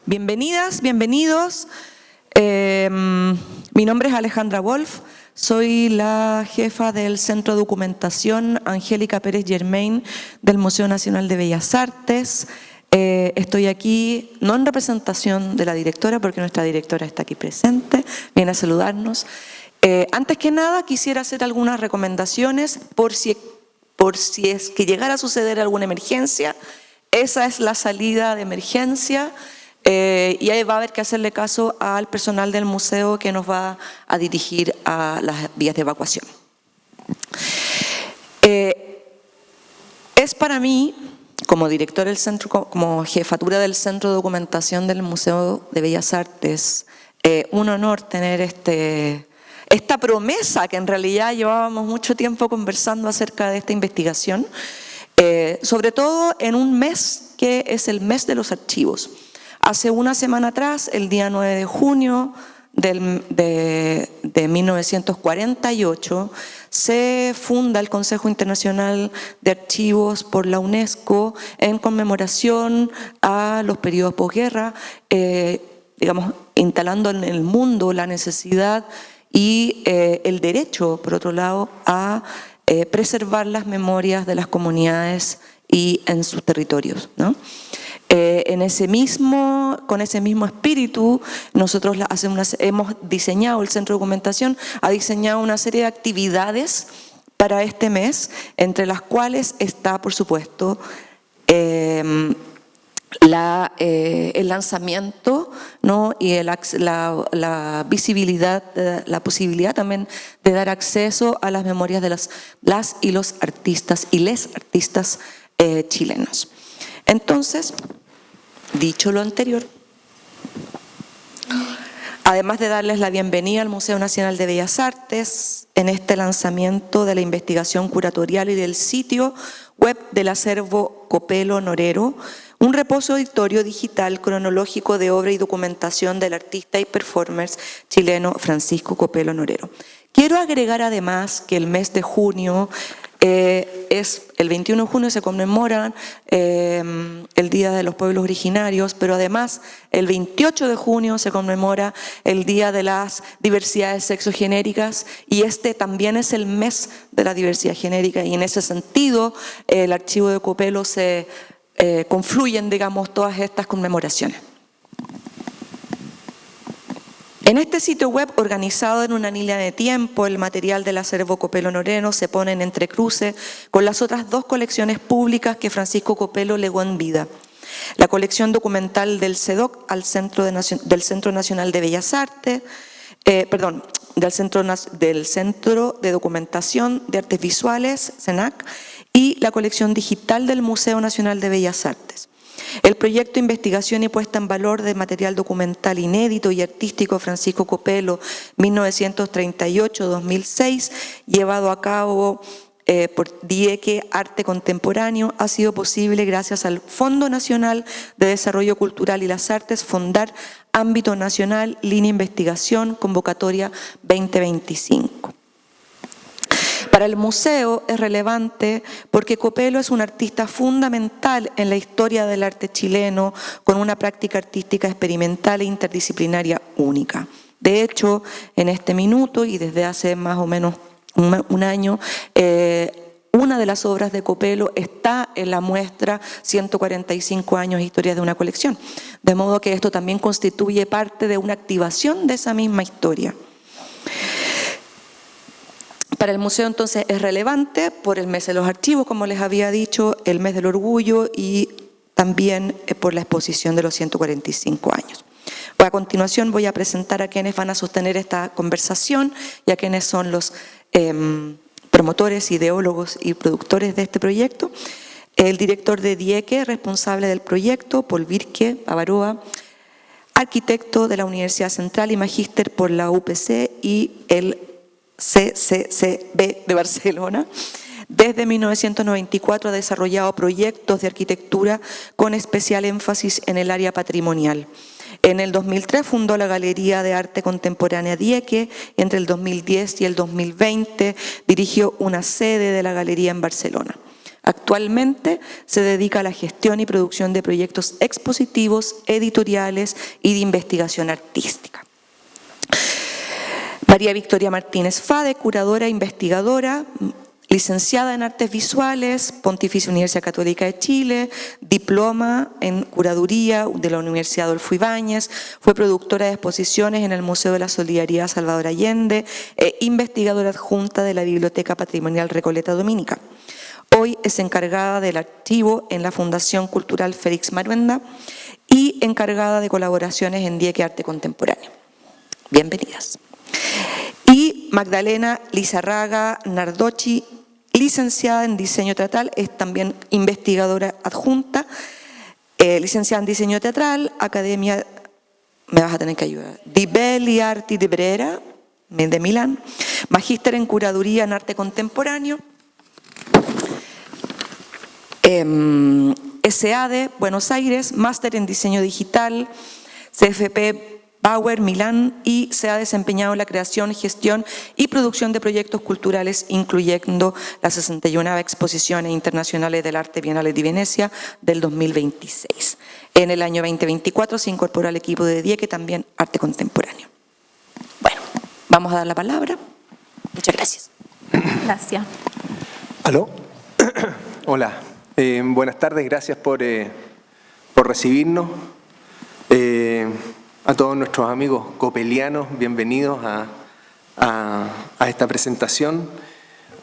Bienvenidas, bienvenidos. Mi nombre es Alejandra Wolf, soy la jefa del Centro de Documentación Angélica Pérez Germain del Museo Nacional de Bellas Artes. Estoy aquí no en representación de la directora, porque nuestra directora está aquí presente, viene a saludarnos. Antes que nada quisiera hacer algunas recomendaciones por si es que llegara a suceder alguna emergencia. Esa es la salida de emergencia. Y ahí va a haber que hacerle caso al personal del museo que nos va a dirigir a las vías de evacuación. Es para mí, como directora del centro, como jefatura del Centro de Documentación del Museo de Bellas Artes, un honor tener esta promesa que en realidad llevábamos mucho tiempo conversando acerca de esta investigación, sobre todo en un mes que es el mes de los archivos. Hace una semana atrás, el día 9 de junio de 1948, se funda el Consejo Internacional de Archivos por la UNESCO en conmemoración a los periodos posguerra, digamos, instalando en el mundo la necesidad y el derecho, por otro lado, a preservar las memorias de las comunidades y en sus territorios, ¿no? Con ese mismo espíritu, nosotros hemos diseñado, el Centro de Documentación ha diseñado una serie de actividades para este mes, entre las cuales está, por supuesto, el lanzamiento, ¿no? Y la visibilidad, la posibilidad también de dar acceso a las memorias de las y los artistas y les artistas chilenos. Entonces, dicho lo anterior, además de darles la bienvenida al Museo Nacional de Bellas Artes en este lanzamiento de la investigación curatorial y del sitio web del acervo Copelo Norero, un repositorio digital cronológico de obra y documentación del artista y performer chileno Francisco Copelo Norero. Quiero agregar además que el mes de junio el 21 de junio se conmemora el Día de los Pueblos Originarios, pero además el 28 de junio se conmemora el Día de las Diversidades Sexogenéricas y este también es el mes de la diversidad genérica y en ese sentido el archivo de Copelo se confluyen, digamos, todas estas conmemoraciones. En este sitio web, organizado en una línea de tiempo, el material del acervo Copelo Norero se pone en entrecruce con las otras dos colecciones públicas que Francisco Copelo legó en vida. La colección documental del CEDOC del Centro Nacional de Bellas Artes, del Centro de Documentación de Artes Visuales, CENAC, y la colección digital del Museo Nacional de Bellas Artes. El proyecto de investigación y puesta en valor de material documental inédito y artístico Francisco Copelo 1938-2006, llevado a cabo por DIECE Arte Contemporáneo, ha sido posible gracias al Fondo Nacional de Desarrollo Cultural y las Artes, Fondar Ámbito Nacional, Línea Investigación, Convocatoria 2025. Para el museo es relevante porque Copelo es un artista fundamental en la historia del arte chileno con una práctica artística experimental e interdisciplinaria única. De hecho, en este minuto y desde hace más o menos un año, una de las obras de Copelo está en la muestra 145 años Historias de una colección. De modo que esto también constituye parte de una activación de esa misma historia. Para el museo entonces es relevante por el mes de los archivos, como les había dicho, el mes del orgullo y también por la exposición de los 145 años. A continuación voy a presentar a quienes van a sostener esta conversación y a quienes son los promotores, ideólogos y productores de este proyecto. El director de DIECE, responsable del proyecto, Paul Virque Avaroa, arquitecto de la Universidad Central y magíster por la UPC y el CCCB de Barcelona. Desde 1994 ha desarrollado proyectos de arquitectura con especial énfasis en el área patrimonial. En el 2003 fundó la Galería de Arte Contemporánea DIECE y entre el 2010 y el 2020 dirigió una sede de la galería en Barcelona. Actualmente se dedica a la gestión y producción de proyectos expositivos, editoriales y de investigación artística. María Victoria Martínez Fade, curadora e investigadora, licenciada en Artes Visuales, Pontificia Universidad Católica de Chile, diploma en Curaduría de la Universidad Adolfo Ibáñez, fue productora de exposiciones en el Museo de la Solidaridad Salvador Allende e investigadora adjunta de la Biblioteca Patrimonial Recoleta Dominica. Hoy es encargada del archivo en la Fundación Cultural Félix Maruenda y encargada de colaboraciones en Dieque Arte Contemporáneo. Bienvenidas. Y Magdalena Lizarraga Nardochi, licenciada en Diseño Teatral, es también investigadora adjunta, licenciada en Diseño Teatral, Academia, me vas a tener que ayudar, di Belli Arti di Brera, de Milán, magíster en Curaduría en Arte Contemporáneo, SADE, Buenos Aires, máster en Diseño Digital, CFP Bauer, Milán, y se ha desempeñado en la creación, gestión y producción de proyectos culturales, incluyendo las 61 exposiciones internacionales del arte Bienales de Venecia del 2026. En el año 2024 se incorporó al equipo de Dieque también arte contemporáneo. Bueno, vamos a dar la palabra. Muchas gracias. Gracias. ¿Aló? Hola. Buenas tardes, gracias por recibirnos. A todos nuestros amigos copelianos, bienvenidos a esta presentación.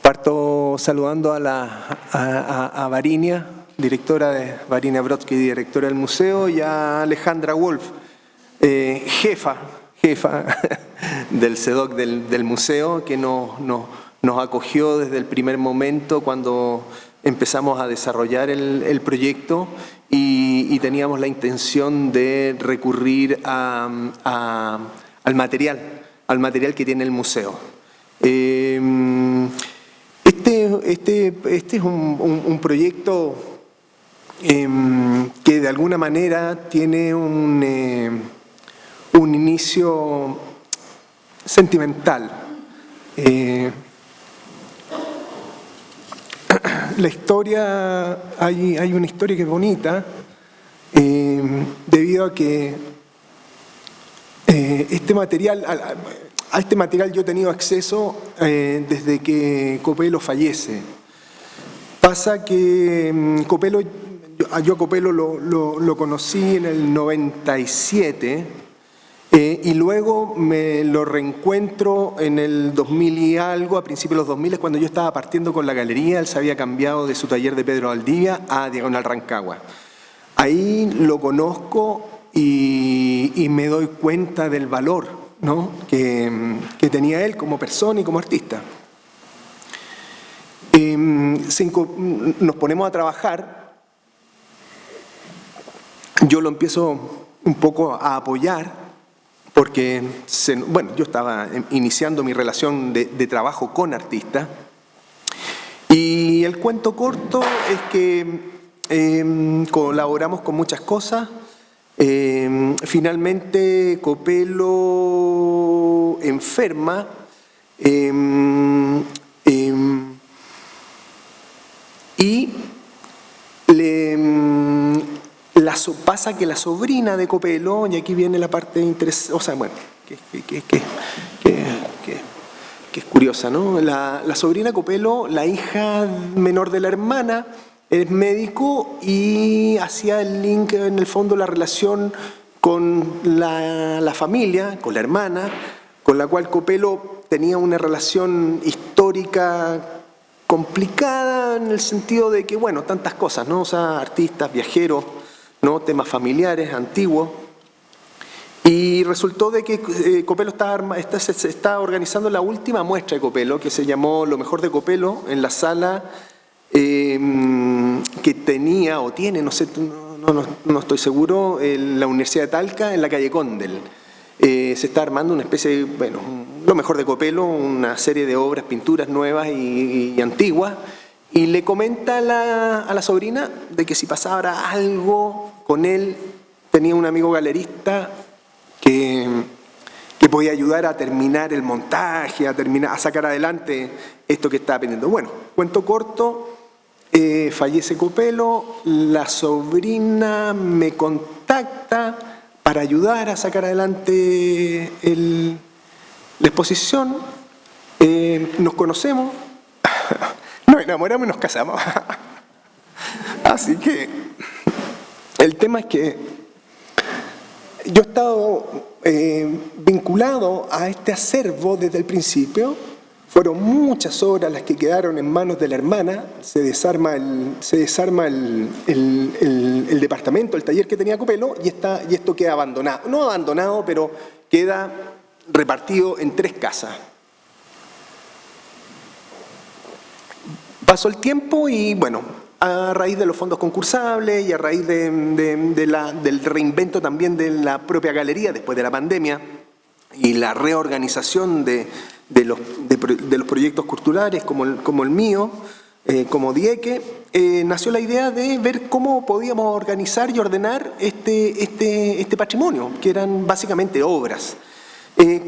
Parto saludando a Varinia, directora de Varinia Brodsky, directora del museo, y a Alejandra Wolf, jefa del CEDOC del museo, que nos acogió desde el primer momento cuando empezamos a desarrollar el proyecto y teníamos la intención de recurrir al material que tiene el museo. Este es un proyecto que de alguna manera tiene un inicio sentimental. La historia, hay una historia que es bonita, debido a que a este material yo he tenido acceso desde que Copello fallece. Pasa que Copello, yo a Copello lo conocí en el 97, y luego me lo reencuentro en el 2000 y algo, a principios de los 2000, cuando yo estaba partiendo con la galería. Él se había cambiado de su taller de Pedro Valdivia a Diagonal Rancagua. Ahí lo conozco y me doy cuenta del valor, ¿no?, que tenía él como persona y como artista. Nos ponemos a trabajar, yo lo empiezo un poco a apoyar, porque yo estaba iniciando mi relación de trabajo con artistas, y el cuento corto es que colaboramos con muchas cosas. Finalmente Copello enferma, y pasa que la sobrina de Copello, y aquí viene la parte interesante, o sea, bueno, que es curiosa, ¿no? La sobrina Copello, la hija menor de la hermana, es médico y hacía el link, en el fondo, la relación con la familia, con la hermana, con la cual Copello tenía una relación histórica complicada, en el sentido de que, bueno, tantas cosas, ¿no? O sea, artistas, viajeros, ¿no?, temas familiares, antiguos. Y resultó de que Copello se está organizando la última muestra de Copello, que se llamó Lo mejor de Copello, en la sala que tenía o tiene, no sé, no estoy seguro, la Universidad de Talca, en la calle Condel. Se está armando una especie de, bueno, Lo mejor de Copello, una serie de obras, pinturas nuevas y antiguas, y le comenta a la sobrina de que si pasaba algo con él, tenía un amigo galerista que podía ayudar a terminar el montaje, a sacar adelante esto que estaba pendiendo. Bueno, cuento corto, fallece Copelo, la sobrina me contacta para ayudar a sacar adelante la exposición. Nos conocemos, nos enamoramos y nos casamos. Así que el tema es que yo he estado vinculado a este acervo desde el principio. Fueron muchas horas las que quedaron en manos de la hermana. Se desarma el departamento, el taller que tenía Copelo, y esto queda abandonado. No abandonado, pero queda repartido en 3 casas. Pasó el tiempo y bueno, a raíz de los fondos concursables y a raíz del reinvento también de la propia galería después de la pandemia y la reorganización de los proyectos culturales como el mío, como Dieque, nació la idea de ver cómo podíamos organizar y ordenar este patrimonio, que eran básicamente obras.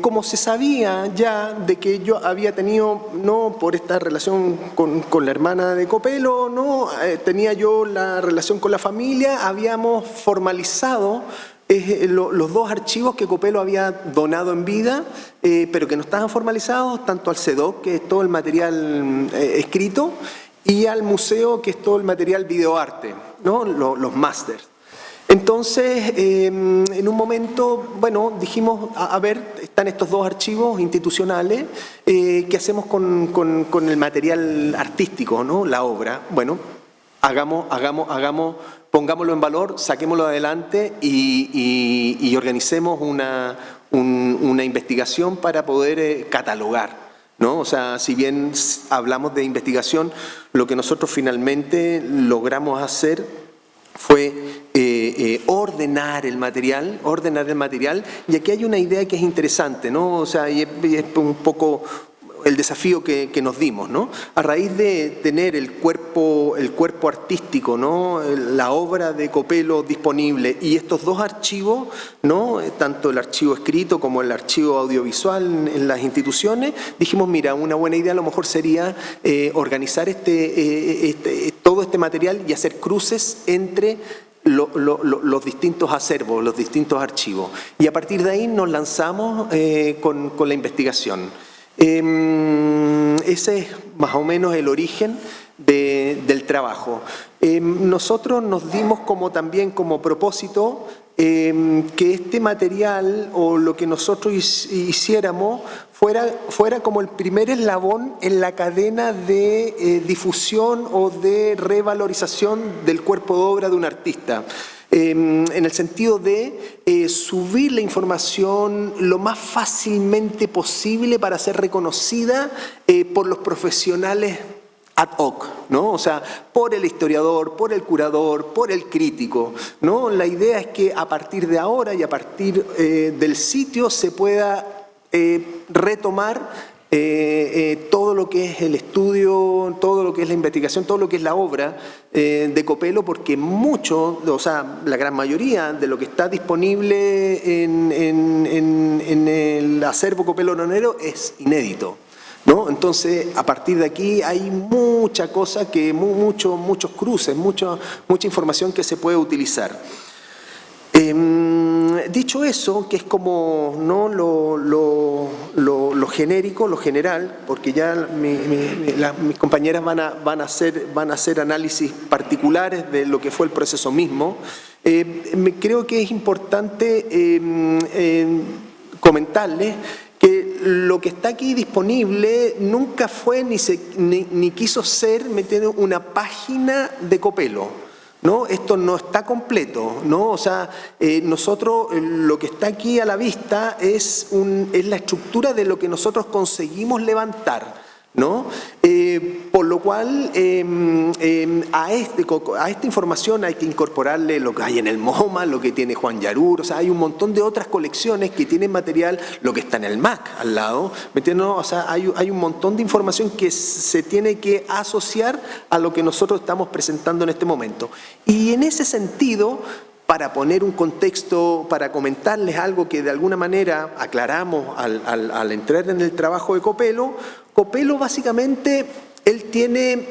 Como se sabía ya de que yo había tenido, no por esta relación con la hermana de Copelo, no tenía yo la relación con la familia, habíamos formalizado los 2 archivos que Copelo había donado en vida, pero que no estaban formalizados, tanto al CEDOC, que es todo el material escrito, y al museo, que es todo el material videoarte, ¿no? Los másters. Entonces, en un momento, bueno, dijimos, a ver, están estos 2 archivos institucionales, ¿qué hacemos con el material artístico, ¿no? La obra? Bueno, pongámoslo en valor, saquémoslo adelante y organicemos una investigación para poder catalogar, ¿no? O sea, si bien hablamos de investigación, lo que nosotros finalmente logramos hacer fue ordenar el material, y aquí hay una idea que es interesante, ¿no? O sea, y es un poco el desafío que nos dimos, ¿no? A raíz de tener el cuerpo artístico, ¿no? La obra de Copelo disponible y estos 2 archivos, ¿no? Tanto el archivo escrito como el archivo audiovisual en las instituciones, dijimos, mira, una buena idea a lo mejor sería organizar todo este material y hacer cruces entre los distintos acervos, los distintos archivos. Y a partir de ahí nos lanzamos con la investigación. Ese es más o menos el origen del trabajo. Nosotros nos dimos también como propósito que este material o lo que nosotros hiciéramos fuera como el primer eslabón en la cadena de difusión o de revalorización del cuerpo de obra de un artista. En el sentido de subir la información lo más fácilmente posible para ser reconocida por los profesionales ad hoc, ¿no? O sea, por el historiador, por el curador, por el crítico, ¿no? La idea es que a partir de ahora y a partir del sitio se pueda retomar todo lo que es el estudio, todo lo que es la investigación, todo lo que es la obra de Copelo, porque mucho, o sea, la gran mayoría de lo que está disponible en el acervo Copelo Nonero es inédito, ¿no? Entonces, a partir de aquí hay mucha cosa, muchos cruces, mucha información que se puede utilizar. Dicho eso, que es como no lo genérico, lo general, porque ya mis compañeras van a hacer análisis particulares de lo que fue el proceso mismo, creo que es importante comentarles que lo que está aquí disponible nunca fue ni quiso ser una página de Copelo, ¿no? Esto no está completo, ¿no? O sea, nosotros lo que está aquí a la vista es la estructura de lo que nosotros conseguimos levantar, ¿no? Por lo cual a esta información hay que incorporarle lo que hay en el MoMA, lo que tiene Juan Yarur, o sea, hay un montón de otras colecciones que tienen material, lo que está en el MAC al lado, ¿me entiendes? O sea, hay un montón de información que se tiene que asociar a lo que nosotros estamos presentando en este momento. Y en ese sentido, para poner un contexto, para comentarles algo que de alguna manera aclaramos al entrar en el trabajo de Copelo, Copelo básicamente, él tiene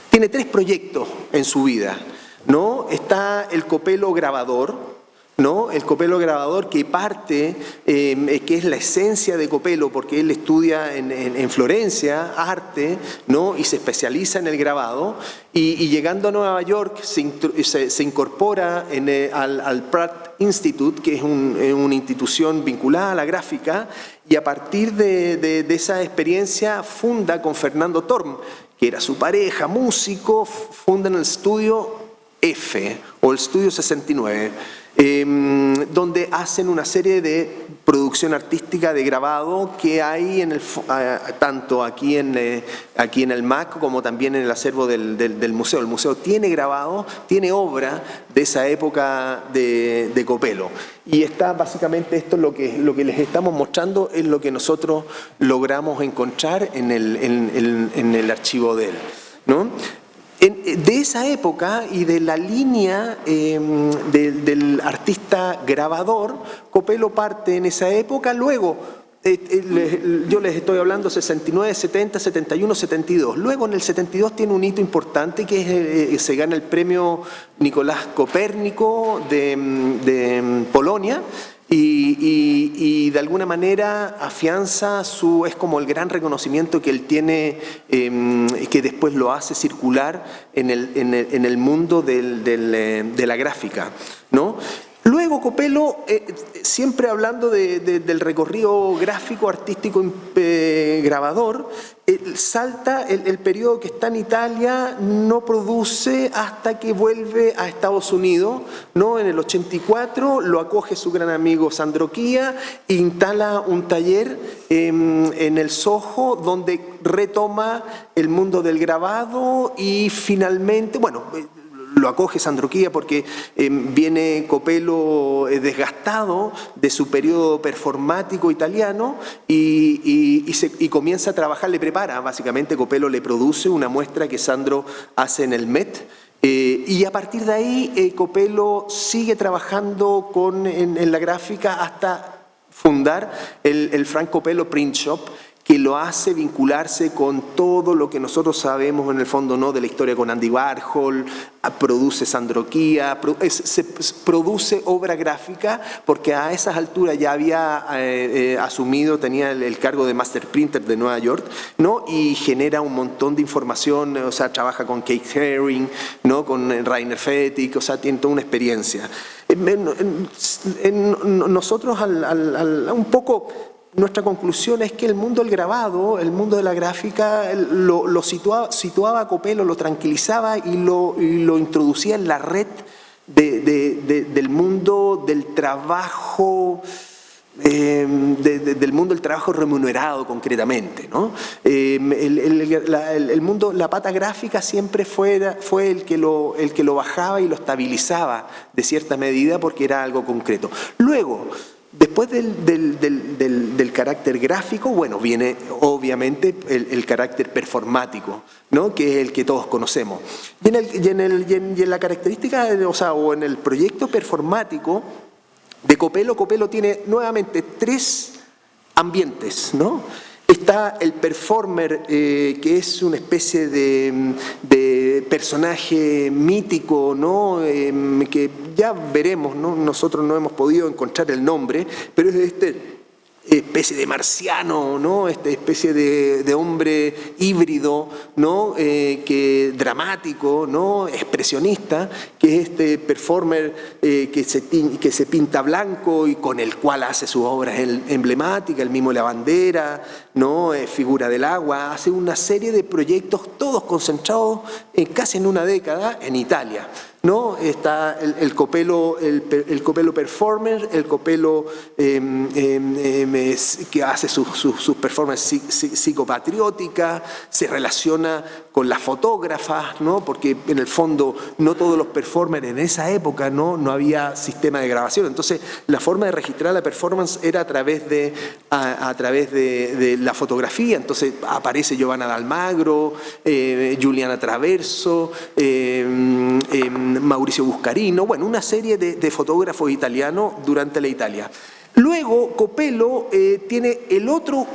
tiene tres proyectos en su vida, ¿no? Está el Copelo grabador, ¿no? El Copelo grabador que parte, que es la esencia de Copelo, porque él estudia en Florencia arte, ¿no? Y se especializa en el grabado, y llegando a Nueva York se incorpora al Pratt Institute, que es una institución vinculada a la gráfica, y a partir de esa experiencia funda con Fernando Torm, que era su pareja, músico, fundan el estudio F, o el estudio 69, donde hacen una serie de producción artística de grabado que hay tanto aquí en el MAC como también en el acervo del museo. El museo tiene grabado, tiene obra de esa época de Copelo. Y está básicamente esto, lo que les estamos mostrando es lo que nosotros logramos encontrar en el archivo de él, ¿no? De esa época y de la línea del artista grabador, Copelo parte en esa época. Luego, yo les estoy hablando 69, 70, 71, 72. Luego en el 72 tiene un hito importante que se gana el premio Nicolás Copérnico de Polonia. Y de alguna manera afianza es como el gran reconocimiento que él tiene, que después lo hace circular en el mundo de la gráfica, ¿no? Luego Copelo, siempre hablando del recorrido gráfico, artístico, grabador, salta el periodo que está en Italia, no produce hasta que vuelve a Estados Unidos, ¿no? En el 84 lo acoge su gran amigo Sandro Chia, instala un taller en el Soho donde retoma el mundo del grabado y finalmente, bueno, lo acoge Sandro Chia porque viene Copelo desgastado de su periodo performático italiano y comienza a trabajar, le prepara, básicamente Copelo le produce una muestra que Sandro hace en el Met. Y a partir de ahí Copelo sigue trabajando en la gráfica hasta fundar el Frank Copelo Print Shop, que lo hace vincularse con todo lo que nosotros sabemos en el fondo, ¿no? De la historia con Andy Warhol, produce Sandro Chia, se produce obra gráfica porque a esas alturas ya había asumido, tenía el cargo de Master Printer de Nueva York, ¿no? Y genera un montón de información, o sea, trabaja con Keith Haring, ¿no? Con Rainer Fettig, o sea, tiene toda una experiencia. Nosotros un poco... Nuestra conclusión es que el mundo del grabado, el mundo de la gráfica, lo situaba a Copelo, lo tranquilizaba y lo introducía en la red del mundo del trabajo, del mundo del trabajo remunerado concretamente, ¿no? El mundo, la pata gráfica siempre fue el que lo bajaba y lo estabilizaba de cierta medida porque era algo concreto. Luego, después del carácter gráfico, bueno, viene obviamente el carácter performático, ¿no? Que es el que todos conocemos. Y en la característica, o sea, o en el proyecto performático de Copelo, Copelo tiene nuevamente tres ambientes, ¿no? Está el performer, que es una especie de personaje mítico, ¿no? Que ya veremos, ¿no? Nosotros no hemos podido encontrar el nombre, pero es especie de marciano, ¿no? Esta especie de hombre híbrido, ¿no? Dramático, ¿no? Expresionista, que es este performer que se pinta blanco y con el cual hace sus obras emblemáticas, el mismo La Bandera, ¿no? Figura del Agua, hace una serie de proyectos todos concentrados casi en una década en Italia, ¿no? Está el Copelo performer, el Copelo que hace sus performances psicopatrióticas, se relaciona con las fotógrafas, ¿no? Porque en el fondo no todos los performers en esa época no había sistema de grabación, entonces la forma de registrar la performance era a través de la fotografía. Entonces aparece Giovanna D'Almagro, Giuliana Traverso, Mauricio Buscarino, bueno, una serie de fotógrafos italianos durante la Italia. Luego Copelo tiene el otro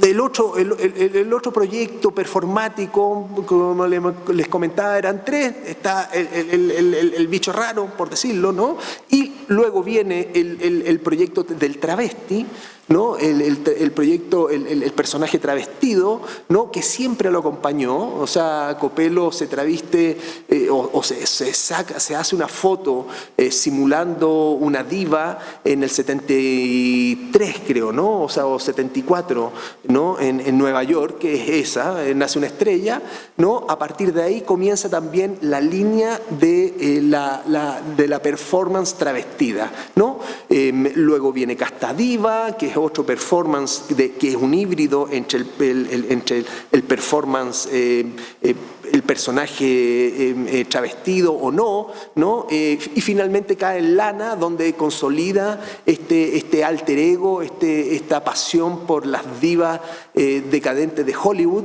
El otro proyecto performático, como les comentaba, eran 3. Está el bicho raro, por decirlo, ¿no? Y luego viene el proyecto del travesti, ¿no? El proyecto, el personaje travestido, ¿no? Que siempre lo acompañó. O sea, Copello se traviste se hace una foto simulando una diva en el 73, creo, ¿no? O sea, o 74, ¿no? En Nueva York, que es esa, nace una estrella, ¿no? A partir de ahí comienza también la línea de la performance travestida, ¿no? Luego viene Casta Diva, que es otro performance que es un híbrido entre el performance, el personaje travestido o no, ¿no? Y finalmente cae en Lana, donde consolida este alter ego, esta pasión por las divas decadentes de Hollywood,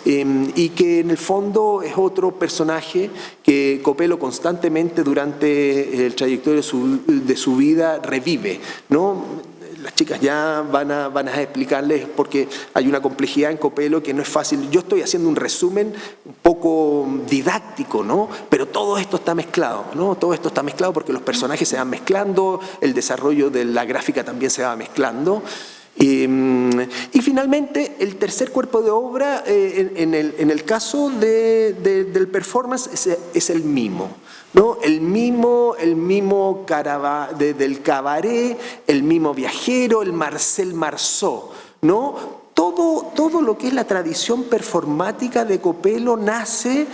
y que en el fondo es otro personaje que Copello constantemente durante el trayectorio de su vida revive, ¿no? Las chicas ya van a explicarles, porque hay una complejidad en Copello que no es fácil. Yo estoy haciendo un resumen un poco didáctico, ¿no? Pero todo esto está mezclado, ¿no? Todo esto está mezclado porque los personajes se van mezclando, el desarrollo de la gráfica también se va mezclando. Y finalmente, el tercer cuerpo de obra, en el caso del performance, es el mimo, ¿no? El mimo del cabaret, el mimo viajero, el Marcel Marceau, ¿no? Todo lo que es la tradición performática de Copello nace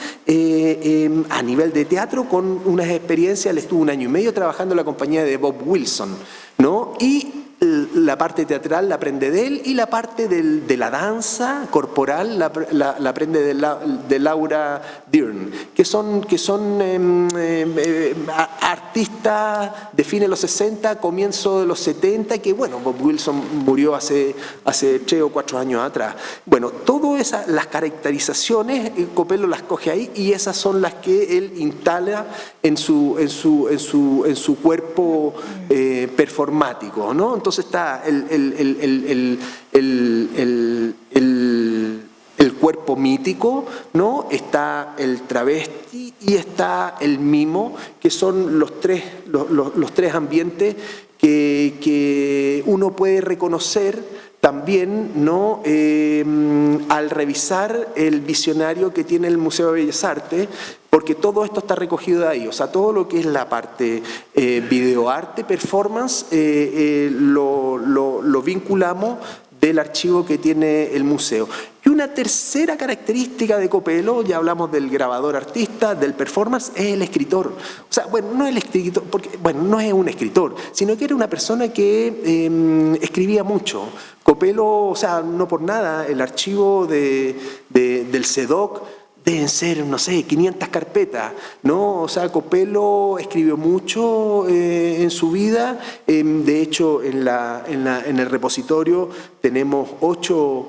a nivel de teatro con unas experiencias. Él estuvo 1 año y medio trabajando en la compañía de Bob Wilson, ¿no? Y la parte teatral la aprende de él, y la parte de la danza corporal la aprende de Laura Dern, que son artistas de fines de los 60, comienzo de los 70, que bueno, Bob Wilson murió hace 3 o 4 años atrás. Bueno, todas las caracterizaciones Copello las coge ahí, y esas son las que él instala en su cuerpo performático, ¿no? Entonces está el cuerpo mítico, ¿no? Está el travesti y está el mimo, que son los tres ambientes que uno puede reconocer también, ¿no? Al revisar el visionario que tiene el Museo de Bellas Artes, porque todo esto está recogido de ahí. O sea, todo lo que es la parte videoarte, performance, lo vinculamos del archivo que tiene el museo. Y una tercera característica de Copello, ya hablamos del grabador artista, del performance, es el escritor. O sea, bueno, no el escritor, porque, bueno, no es un escritor, sino que era una persona que escribía mucho. Copello, o sea, no por nada, el archivo del CEDOC deben ser, no sé, 500 carpetas, ¿no? O sea, Copello escribió mucho en su vida. De hecho, en el repositorio tenemos 8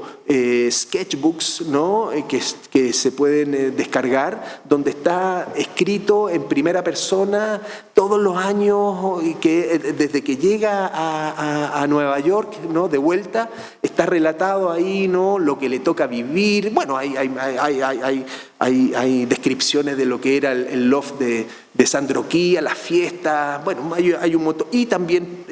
sketchbooks, ¿no? que se pueden descargar, donde está escrito en primera persona todos los años, desde que llega a Nueva York, ¿no? De vuelta, está relatado ahí, ¿no? Lo que le toca vivir. Bueno, hay descripciones de lo que era el loft de Sandro Quía, las fiestas, bueno, hay un montón, y también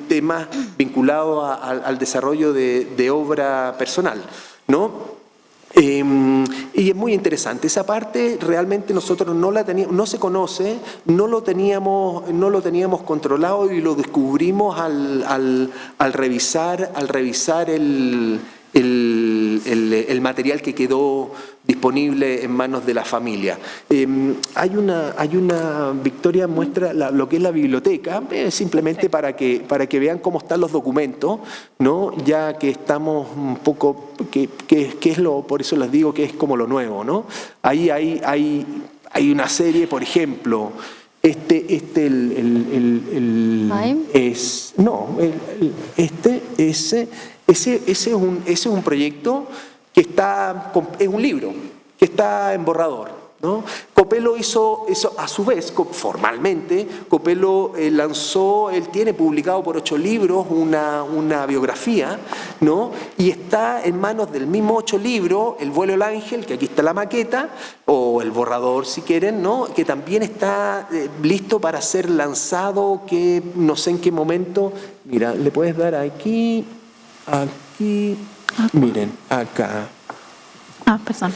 temas vinculados al desarrollo de obra personal, ¿no? Y es muy interesante. Esa parte realmente nosotros no la teníamos, no se conoce, no lo teníamos controlado, y lo descubrimos al revisar el material que quedó disponible en manos de la familia. Hay una Victoria muestra lo que es la biblioteca, simplemente para que vean cómo están los documentos, ¿no? Ya que estamos un poco, que es por eso les digo que es como lo nuevo, ¿no? Ahí hay una serie, por ejemplo, ese es un proyecto que es un libro, que está en borrador, ¿no? Copello hizo a su vez, formalmente, Copello lanzó, él tiene publicado por 8 libros una biografía, ¿no? Y está en manos del mismo 8 libros, El vuelo del ángel, que aquí está la maqueta, o el borrador si quieren, ¿no? Que también está listo para ser lanzado, que no sé en qué momento, mira, le puedes dar aquí, miren, acá. Perdón.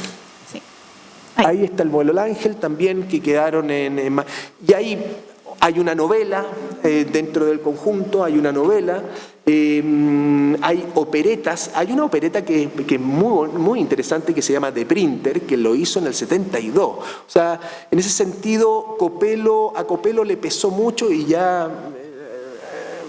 Sí. Ahí está El vuelo del ángel también, que quedaron y ahí hay una novela, dentro del conjunto hay una novela, hay operetas, hay una opereta que es muy, muy interesante que se llama The Printer, que lo hizo en el 72. O sea, en ese sentido, a Copello le pesó mucho y ya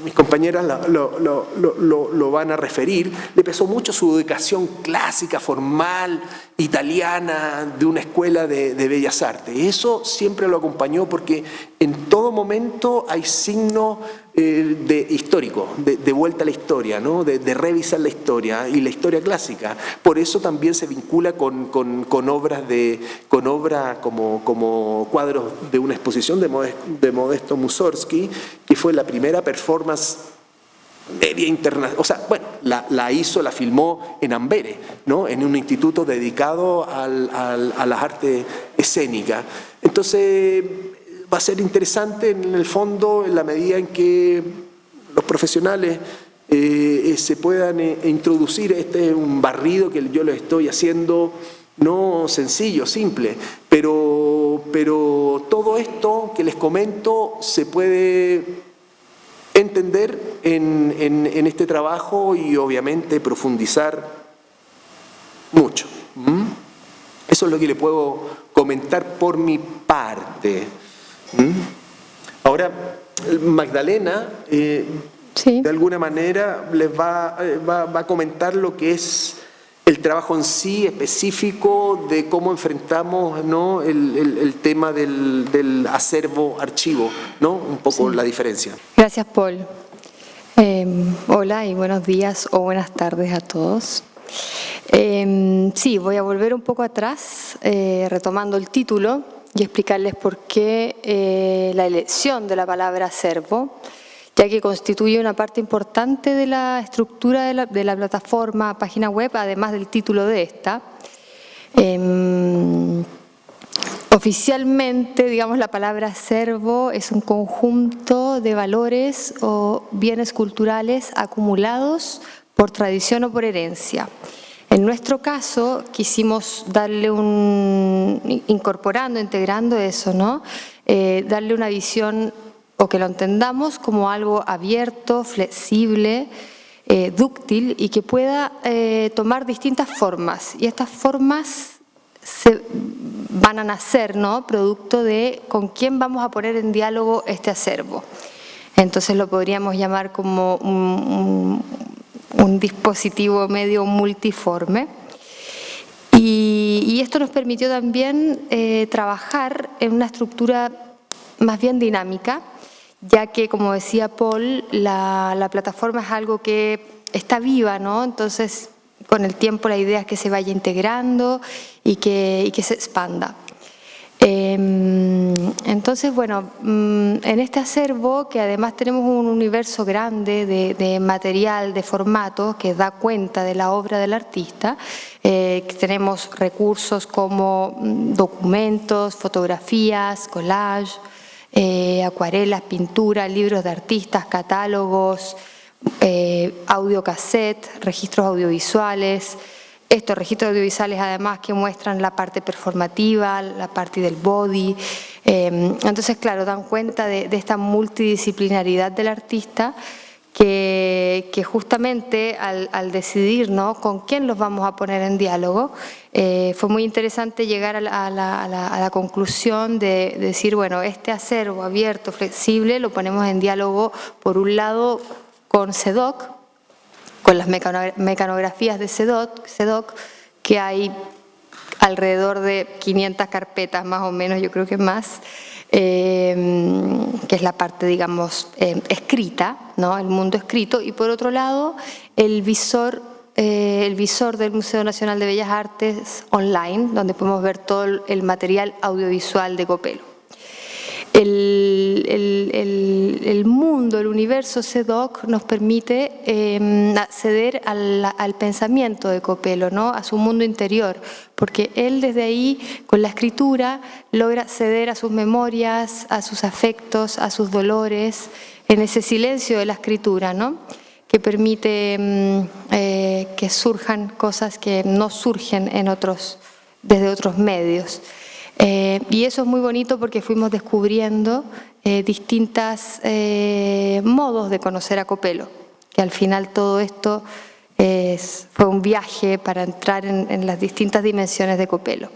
mis compañeras lo van a referir, le pesó mucho su educación clásica, formal, italiana, de una escuela de bellas artes. Eso siempre lo acompañó porque en todo momento hay signos histórico, de vuelta a la historia, ¿no? de revisar la historia y la historia clásica. Por eso también se vincula con obras como cuadros de una exposición de Modesto Mussorgsky, que fue la primera performance media internacional, o sea, bueno, la filmó en Amberes, ¿no? En un instituto dedicado a las artes escénicas. Entonces, va a ser interesante en el fondo, en la medida en que los profesionales se puedan introducir. Este es un barrido que yo lo estoy haciendo, no sencillo, simple, pero todo esto que les comento se puede entender en este trabajo y obviamente profundizar mucho. Eso es lo que le puedo comentar por mi parte. Ahora, Magdalena, Sí. de alguna manera, les va a comentar lo que es el trabajo en sí específico de cómo enfrentamos, ¿no? el tema del acervo-archivo, ¿no? Un poco Sí. la diferencia. Gracias, Paul. Hola y buenos días o buenas tardes a todos. Sí, voy a volver un poco atrás, retomando el título y explicarles por qué la elección de la palabra acervo, ya que constituye una parte importante de la estructura de la plataforma, página web, además del título de esta. Oficialmente, digamos, la palabra acervo es un conjunto de valores o bienes culturales acumulados por tradición o por herencia. En nuestro caso, quisimos darle integrando eso, ¿no? Darle una visión, o que lo entendamos como algo abierto, flexible, dúctil y que pueda tomar distintas formas. Y estas formas se van a nacer, ¿no? Producto de con quién vamos a poner en diálogo este acervo. Entonces lo podríamos llamar como un dispositivo medio multiforme. Y esto nos permitió también trabajar en una estructura más bien dinámica, ya que, como decía Paul, la plataforma es algo que está viva, ¿no? Entonces, con el tiempo la idea es que se vaya integrando y que se expanda. Entonces, bueno, en este acervo, que además tenemos un universo grande de material, de formatos, que da cuenta de la obra del artista, que tenemos recursos como documentos, fotografías, collage, acuarelas, pinturas, libros de artistas, catálogos, audiocassette, registros audiovisuales. Estos registros audiovisuales además que muestran la parte performativa, la parte del body. Entonces, claro, dan cuenta de esta multidisciplinaridad del artista que justamente al decidir, ¿no?, con quién los vamos a poner en diálogo, fue muy interesante llegar a la conclusión de decir, bueno, este acervo abierto, flexible, lo ponemos en diálogo, por un lado, con CEDOC, con las mecanografías de CEDOC, que hay alrededor de 500 carpetas más o menos, yo creo que más, que es la parte, digamos, escrita, ¿no?, el mundo escrito, y por otro lado, el visor el visor del Museo Nacional de Bellas Artes online, donde podemos ver todo el material audiovisual de Copelo. El mundo, el universo CEDOC nos permite acceder al pensamiento de Copelo, ¿no? A su mundo interior, porque él desde ahí, con la escritura, logra acceder a sus memorias, a sus afectos, a sus dolores, en ese silencio de la escritura, ¿no? Que permite que surjan cosas que no surgen desde otros medios. Y eso es muy bonito porque fuimos descubriendo distintos modos de conocer a Copelo, que al final todo esto fue un viaje para entrar en las distintas dimensiones de Copelo.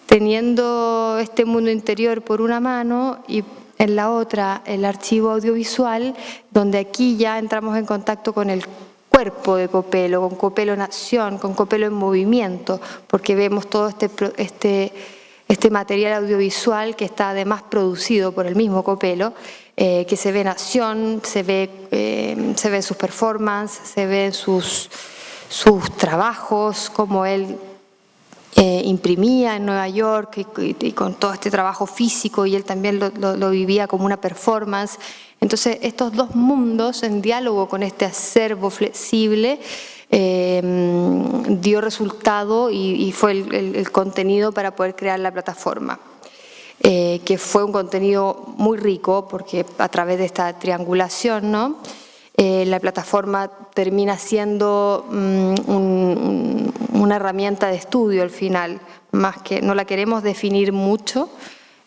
Teniendo este mundo interior por una mano y en la otra el archivo audiovisual, donde aquí ya entramos en contacto con el cuerpo de Copelo, con Copelo en acción, con Copelo en movimiento, porque vemos todo este material audiovisual que está además producido por el mismo Copelo, que se ve en acción, se ve en sus performances, se ve en sus trabajos, como él imprimía en Nueva York y con todo este trabajo físico, y él también lo vivía como una performance. Entonces estos dos mundos en diálogo con este acervo flexible dio resultado y fue el contenido para poder crear la plataforma, que fue un contenido muy rico porque a través de esta triangulación, ¿no? La plataforma termina siendo una herramienta de estudio al final, más que no la queremos definir mucho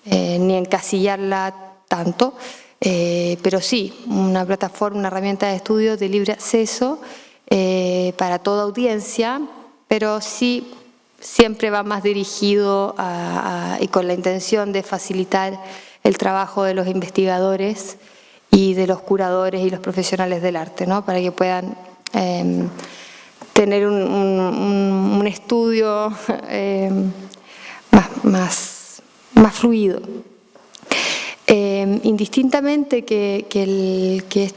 ni encasillarla tanto, pero sí, una plataforma, una herramienta de estudio de libre acceso para toda audiencia, pero sí siempre va más dirigido y con la intención de facilitar el trabajo de los investigadores y de los curadores y los profesionales del arte, ¿no? Para que puedan tener un estudio más fluido. Indistintamente que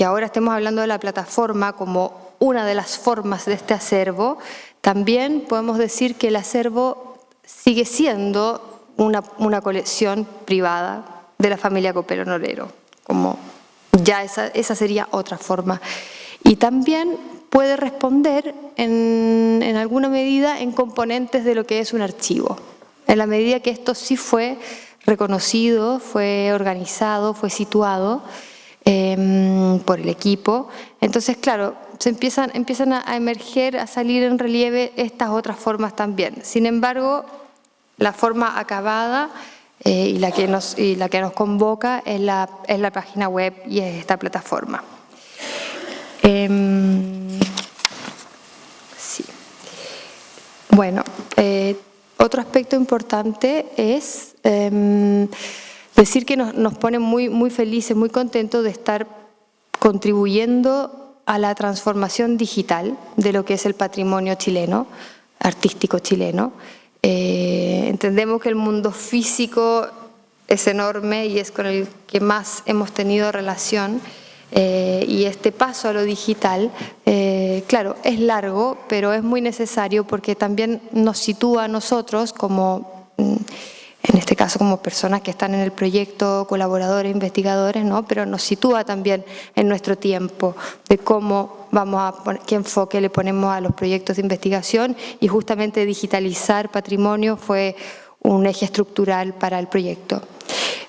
ahora estemos hablando de la plataforma como una de las formas de este acervo, también podemos decir que el acervo sigue siendo una colección privada de la familia Copelo Norero, como ya esa sería otra forma. Y también puede responder en alguna medida en componentes de lo que es un archivo, en la medida que esto sí fue reconocido, fue organizado, fue situado por el equipo. Entonces, claro, se empiezan a emerger, a salir en relieve estas otras formas también. Sin embargo, la forma acabada y la que nos convoca es la página web y es esta plataforma. Sí. Bueno, otro aspecto importante es decir que nos pone muy felices, muy contentos de estar contribuyendo a la transformación digital de lo que es el patrimonio chileno, artístico chileno. Entendemos que el mundo físico es enorme y es con el que más hemos tenido relación, y este paso a lo digital, claro, es largo, pero es muy necesario porque también nos sitúa a nosotros como, en este caso como personas que están en el proyecto, colaboradores, investigadores, ¿no? Pero nos sitúa también en nuestro tiempo de cómo vamos a poner, qué enfoque le ponemos a los proyectos de investigación, y justamente digitalizar patrimonio fue un eje estructural para el proyecto.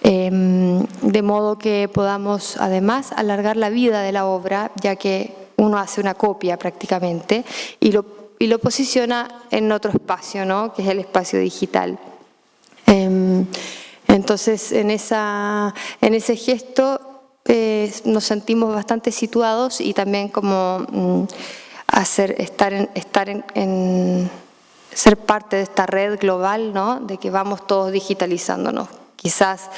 De modo que podamos además alargar la vida de la obra, ya que uno hace una copia prácticamente y lo posiciona en otro espacio, ¿no? Que es el espacio digital. Entonces, en ese gesto nos sentimos bastante situados y también como ser parte de esta red global, ¿no? De que vamos todos digitalizándonos. Quizás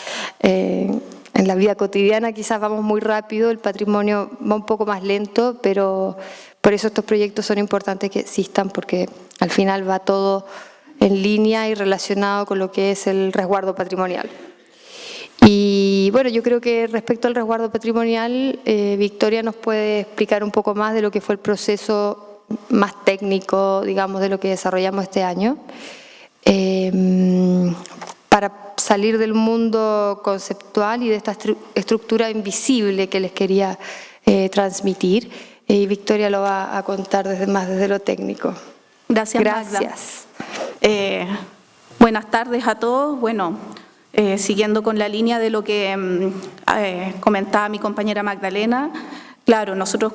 en la vida cotidiana quizás vamos muy rápido, el patrimonio va un poco más lento, pero por eso estos proyectos son importantes que existan, porque al final va todo en línea y relacionado con lo que es el resguardo patrimonial. Y bueno, yo creo que respecto al resguardo patrimonial, Victoria nos puede explicar un poco más de lo que fue el proceso más técnico, digamos, de lo que desarrollamos este año, para salir del mundo conceptual y de esta estructura invisible que les quería transmitir. Y Victoria lo va a contar más desde lo técnico. Gracias, Gracias. Magda. Buenas tardes a todos. Bueno, siguiendo con la línea de lo que comentaba mi compañera Magdalena, claro, nosotros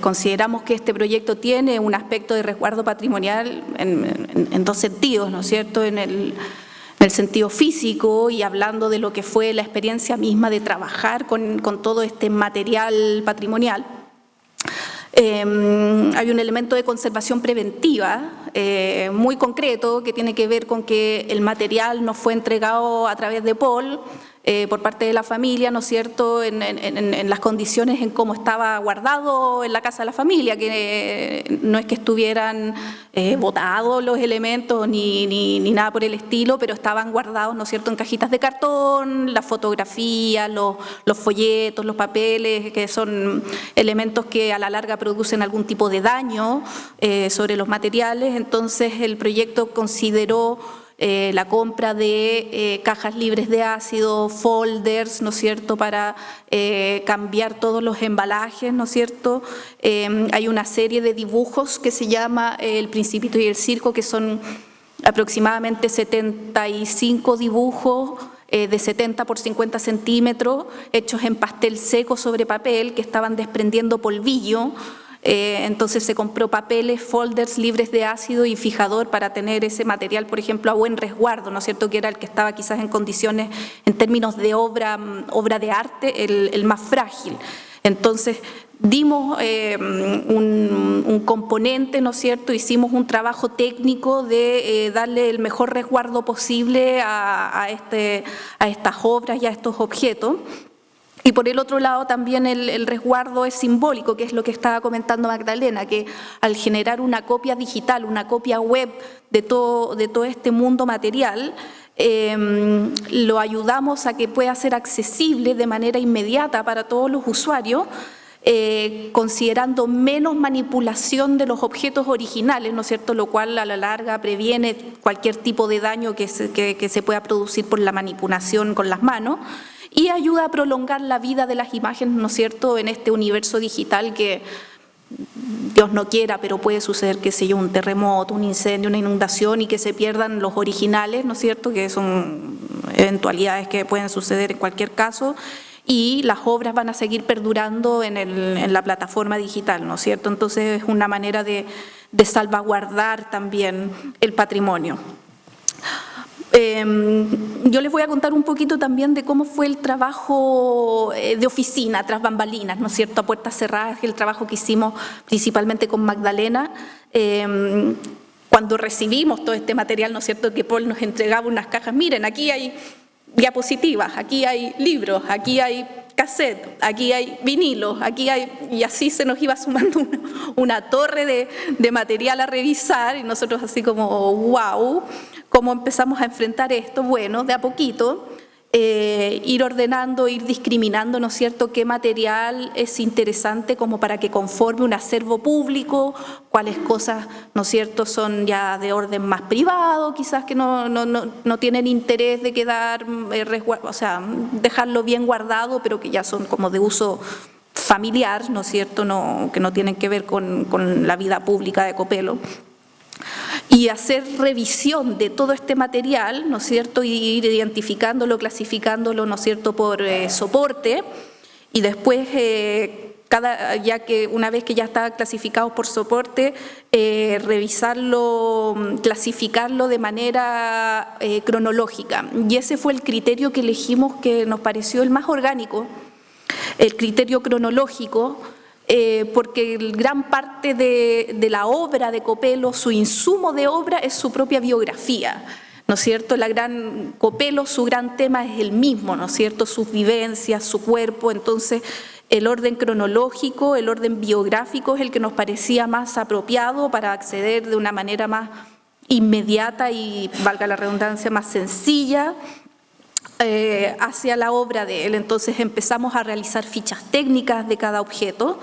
consideramos que este proyecto tiene un aspecto de resguardo patrimonial en dos sentidos, ¿no es cierto? En el sentido físico y hablando de lo que fue la experiencia misma de trabajar con todo este material patrimonial. Hay un elemento de conservación preventiva muy concreto que tiene que ver con que el material nos fue entregado a través de POL por parte de la familia, ¿no es cierto?, en las condiciones en cómo estaba guardado en la casa de la familia, que no es que estuvieran botados los elementos ni nada por el estilo, pero estaban guardados, ¿no es cierto?, en cajitas de cartón, las fotografías, los folletos, los papeles, que son elementos que a la larga producen algún tipo de daño sobre los materiales. Entonces el proyecto consideró la compra de cajas libres de ácido, folders, ¿no es cierto?, para cambiar todos los embalajes, ¿no es cierto? Hay una serie de dibujos que se llama El Principito y el Circo, que son aproximadamente 75 dibujos de 70 por 50 centímetros, hechos en pastel seco sobre papel, que estaban desprendiendo polvillo. Entonces se compró papeles, folders libres de ácido y fijador para tener ese material, por ejemplo, a buen resguardo, ¿no es cierto?, que era el que estaba quizás en condiciones, en términos de obra de arte, el más frágil. Entonces dimos un componente, ¿no es cierto?, hicimos un trabajo técnico de darle el mejor resguardo posible a estas obras y a estos objetos. Y por el otro lado también el resguardo es simbólico, que es lo que estaba comentando Magdalena, que al generar una copia digital, una copia web de todo este mundo material, lo ayudamos a que pueda ser accesible de manera inmediata para todos los usuarios, considerando menos manipulación de los objetos originales, ¿no es cierto?, lo cual a la larga previene cualquier tipo de daño que se pueda producir por la manipulación con las manos, y ayuda a prolongar la vida de las imágenes, ¿no es cierto?, en este universo digital que Dios no quiera, pero puede suceder, qué sé yo, un terremoto, un incendio, una inundación y que se pierdan los originales, ¿no es cierto?, que son eventualidades que pueden suceder en cualquier caso, y las obras van a seguir perdurando en la plataforma digital, ¿no es cierto? Entonces es una manera de salvaguardar también el patrimonio. Yo les voy a contar un poquito también de cómo fue el trabajo de oficina tras bambalinas, ¿no es cierto?, a puertas cerradas, el trabajo que hicimos principalmente con Magdalena. Cuando recibimos todo este material, ¿no es cierto?, que Paul nos entregaba unas cajas, miren, aquí hay diapositivas, aquí hay libros, aquí hay cassette, aquí hay vinilos, aquí hay, y así se nos iba sumando una torre de material a revisar, y nosotros así como, wow, ¿cómo empezamos a enfrentar esto? Bueno, de a poquito, ir ordenando, ir discriminando, ¿no es cierto?, qué material es interesante como para que conforme un acervo público, cuáles cosas, ¿no es cierto?, son ya de orden más privado, quizás que no tienen interés de quedar, o sea, dejarlo bien guardado, pero que ya son como de uso familiar, ¿no es cierto?, que no tienen que ver con la vida pública de Copelo. Y hacer revisión de todo este material, ¿no es cierto?, y ir identificándolo, clasificándolo, ¿no es cierto?, por soporte, y después, una vez que ya está clasificado por soporte, revisarlo, clasificarlo de manera cronológica. Y ese fue el criterio que elegimos, que nos pareció el más orgánico, el criterio cronológico, porque gran parte de la obra de Copelo, su insumo de obra es su propia biografía, ¿no es cierto? Copelo, su gran tema es el mismo, ¿no es cierto?, sus vivencias, su cuerpo. Entonces el orden cronológico, el orden biográfico es el que nos parecía más apropiado para acceder de una manera más inmediata y, valga la redundancia, más sencilla hacia la obra de él. Entonces empezamos a realizar fichas técnicas de cada objeto,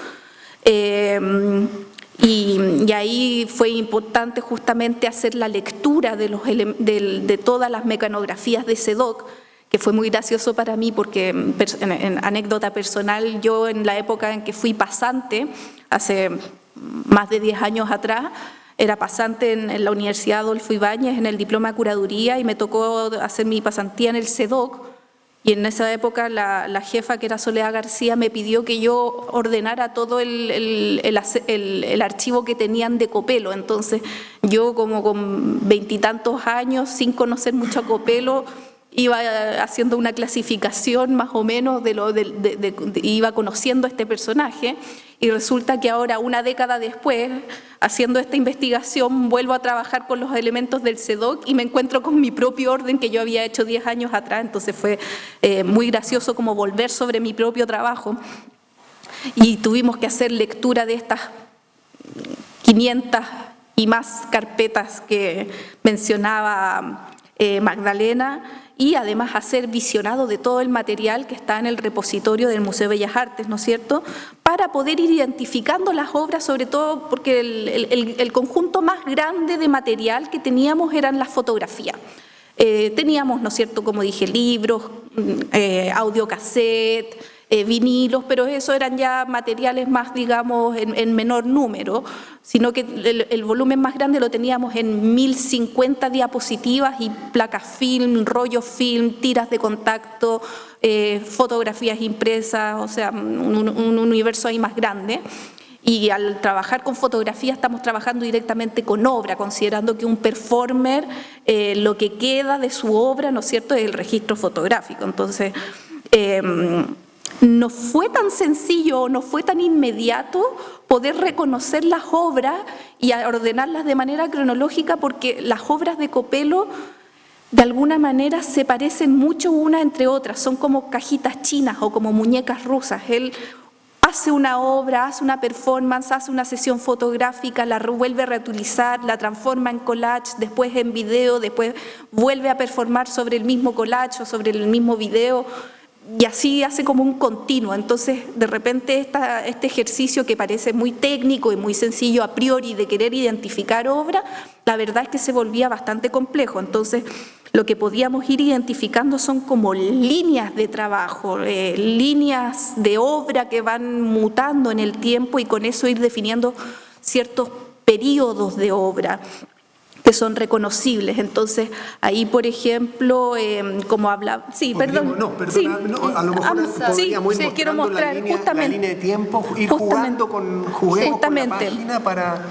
Y ahí fue importante justamente hacer la lectura de todas las mecanografías de SEDOC, que fue muy gracioso para mí porque, en anécdota personal, yo en la época en que fui pasante, hace más de 10 años atrás, era pasante en la Universidad Adolfo Ibáñez en el diploma de curaduría y me tocó hacer mi pasantía en el SEDOC. Y en esa época la jefa, que era Soledad García, me pidió que yo ordenara todo el archivo que tenían de Copelo. Entonces yo, como con 20 y tantos años, sin conocer mucho a Copelo, iba haciendo una clasificación más o menos iba conociendo a este personaje, y resulta que ahora, una década después, haciendo esta investigación, vuelvo a trabajar con los elementos del SEDOC y me encuentro con mi propio orden que yo había hecho 10 años atrás. Entonces fue muy gracioso como volver sobre mi propio trabajo, y tuvimos que hacer lectura de estas 500 y más carpetas que mencionaba Magdalena, y además hacer visionado de todo el material que está en el repositorio del Museo de Bellas Artes, ¿no es cierto?, para poder ir identificando las obras, sobre todo porque el conjunto más grande de material que teníamos eran las fotografías. Teníamos, ¿no es cierto?, como dije, libros, audiocassette, vinilos, pero eso eran ya materiales más, digamos, en menor número, sino que el volumen más grande lo teníamos en 1050 diapositivas y placas film, rollos film, tiras de contacto, fotografías impresas, o sea, un universo ahí más grande. Y al trabajar con fotografía estamos trabajando directamente con obra, considerando que un performer, lo que queda de su obra, ¿no es cierto?, es el registro fotográfico. Entonces, no fue tan sencillo, no fue tan inmediato poder reconocer las obras y ordenarlas de manera cronológica, porque las obras de Copelo de alguna manera se parecen mucho unas entre otras, son como cajitas chinas o como muñecas rusas. Él hace una obra, hace una performance, hace una sesión fotográfica, la vuelve a reutilizar, la transforma en collage, después en video, después vuelve a performar sobre el mismo collage o sobre el mismo video, y así hace como un continuo. Entonces, de repente, este ejercicio que parece muy técnico y muy sencillo a priori de querer identificar obra, la verdad es que se volvía bastante complejo. Entonces, lo que podíamos ir identificando son como líneas de trabajo, líneas de obra que van mutando en el tiempo, y con eso ir definiendo ciertos periodos de obra que son reconocibles. Entonces, ahí, por ejemplo, como hablaba... Sí, perdón. No, perdona, sí, a lo mejor podríamos ir quiero mostrando mostrar la línea de tiempo, ir juguemos con la página para...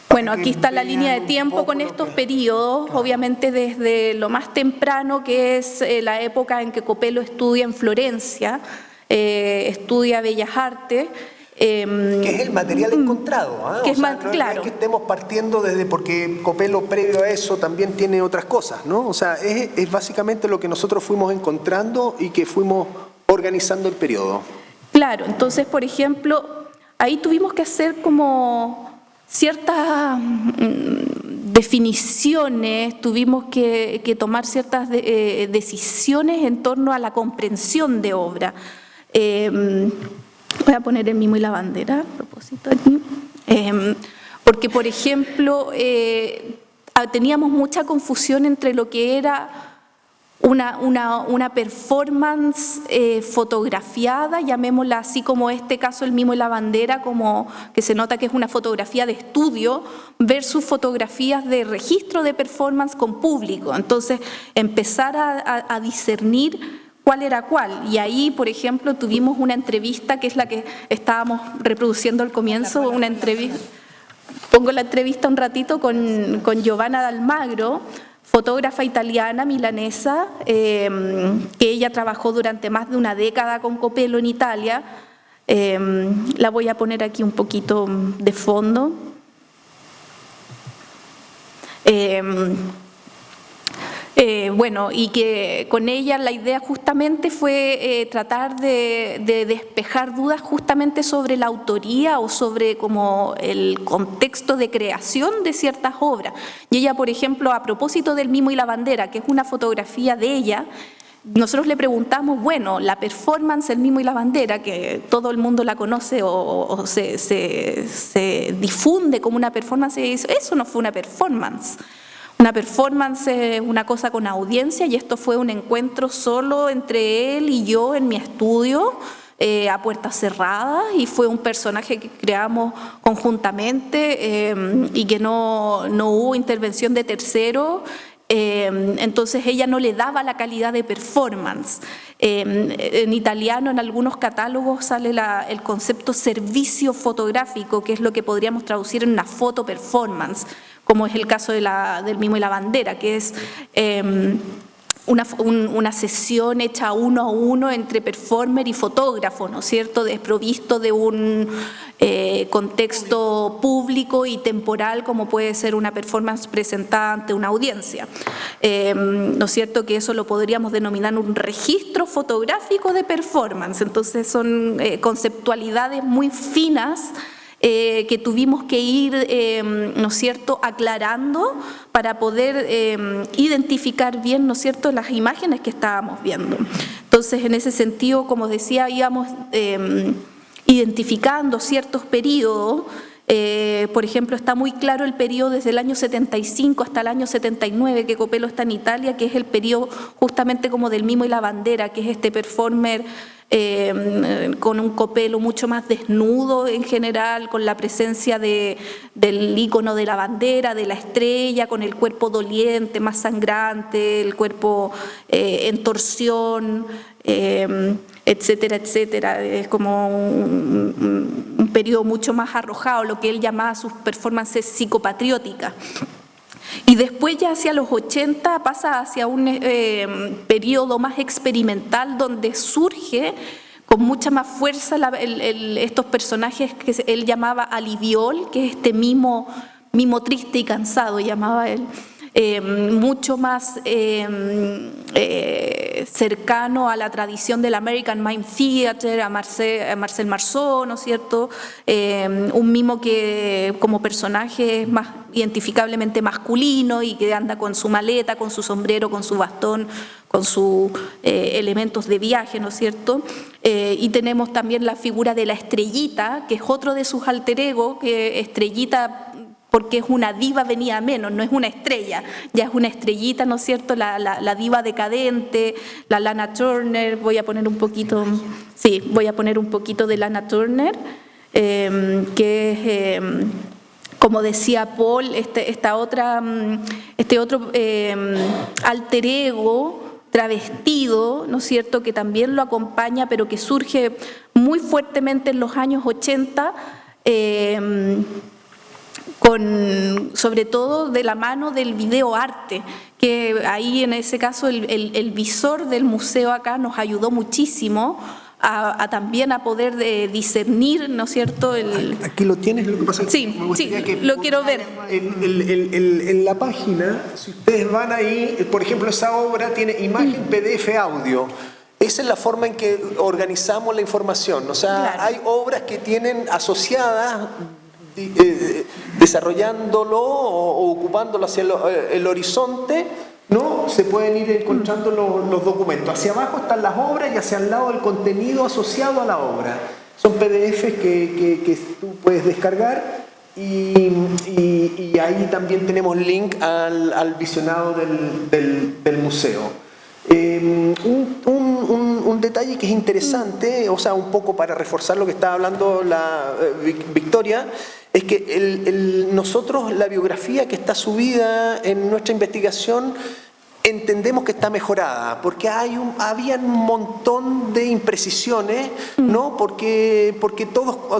Bueno, aquí está la línea de tiempo con estos periodos, obviamente desde lo más temprano, que es la época en que Copelo estudia en Florencia, estudia Bellas Artes. Que es el material encontrado, ¿eh? Que es más, no claro. es que estemos partiendo desde, porque Copelo previo a eso también tiene otras cosas, ¿no? O sea, es básicamente lo que nosotros fuimos encontrando y que fuimos organizando el periodo. Claro, entonces, por ejemplo, ahí tuvimos que hacer como ciertas definiciones, tuvimos que tomar ciertas decisiones en torno a la comprensión de obra. Voy a poner el mimo y la bandera, a propósito aquí, porque, por ejemplo, teníamos mucha confusión entre lo que era una performance fotografiada, llamémosla así, como este caso el mimo y la bandera, como que se nota que es una fotografía de estudio, versus fotografías de registro de performance con público. Entonces, empezar a discernir cuál era cuál. Y ahí, por ejemplo, tuvimos una entrevista, que es la que estábamos reproduciendo al comienzo, una entrevista, pongo la entrevista un ratito con Giovanna D'Almagro, fotógrafa italiana, milanesa, que ella trabajó durante más de una década con Copelo en Italia. La voy a poner aquí un poquito de fondo. Bueno, y que con ella la idea justamente fue tratar de despejar dudas justamente sobre la autoría o sobre como el contexto de creación de ciertas obras. Y ella, por ejemplo, a propósito del mimo y la bandera, que es una fotografía de ella, nosotros le preguntamos, bueno, la performance El Mimo y la Bandera, que todo el mundo la conoce o se difunde como una performance, y dice, eso no fue una performance. Una performance es una cosa con audiencia y esto fue un encuentro solo entre él y yo en mi estudio, a puertas cerradas, y fue un personaje que creamos conjuntamente y que no hubo intervención de tercero. Entonces ella no le daba la calidad de performance. En italiano en algunos catálogos sale el concepto servicio fotográfico, que es lo que podríamos traducir en una foto performance, como es el caso del Mimo y la Bandera, que es una sesión hecha uno a uno entre performer y fotógrafo, ¿no es cierto?, desprovisto de un contexto público y temporal como puede ser una performance presentada ante una audiencia. ¿No es cierto?, que eso lo podríamos denominar un registro fotográfico de performance. Entonces son conceptualidades muy finas que tuvimos que ir, ¿no es cierto?, aclarando para poder identificar bien, ¿no es cierto?, las imágenes que estábamos viendo. Entonces, en ese sentido, como decía, íbamos identificando ciertos periodos. Por ejemplo, está muy claro el periodo desde el año 75 hasta el año 79 que Copello está en Italia, que es el periodo justamente como del Mimo y la Bandera, que es este performer con un Copello mucho más desnudo en general, con la presencia del ícono de la bandera, de la estrella, con el cuerpo doliente, más sangrante, el cuerpo en torsión, etcétera, etcétera. Es como un periodo mucho más arrojado, lo que él llamaba sus performances psicopatrióticas. Y después ya hacia los 80 pasa hacia un periodo más experimental donde surge con mucha más fuerza estos personajes que él llamaba aliviol, que es este mimo triste y cansado, llamaba él. Mucho más cercano a la tradición del American Mime Theater, a Marcel Marceau, ¿no es cierto? Un mimo que como personaje es más identificablemente masculino y que anda con su maleta, con su sombrero, con su bastón, con sus elementos de viaje, ¿no es cierto? Y tenemos también la figura de la Estrellita, que es otro de sus alter ego, que Estrellita, porque es una diva venía menos, no es una estrella, ya es una estrellita, ¿no es cierto?, la diva decadente, la Lana Turner. Voy a poner un poquito de Lana Turner, que es, como decía Paul, este otro alter ego travestido, ¿no es cierto?, que también lo acompaña, pero que surge muy fuertemente en los años 80, sobre todo de la mano del videoarte, que ahí en ese caso el visor del museo acá nos ayudó muchísimo también a poder discernir, ¿no es cierto? Aquí lo tienes, lo que pasa es que sí, me gustaría que lo quiero ver. En la página, si ustedes van ahí, por ejemplo, esa obra tiene imagen, PDF, audio. Esa es la forma en que organizamos la información. O sea, claro, hay obras que tienen asociadas, desarrollándolo o ocupándolo hacia el horizonte, ¿no? Se pueden ir encontrando los documentos. Hacia abajo están las obras y hacia el lado el contenido asociado a la obra. Son PDFs que tú puedes descargar y ahí también tenemos link al visionado del museo. Un detalle que es interesante, o sea, un poco para reforzar lo que estaba hablando Victoria, es que nosotros la biografía que está subida en nuestra investigación entendemos que está mejorada, porque había un montón de imprecisiones, ¿no? Porque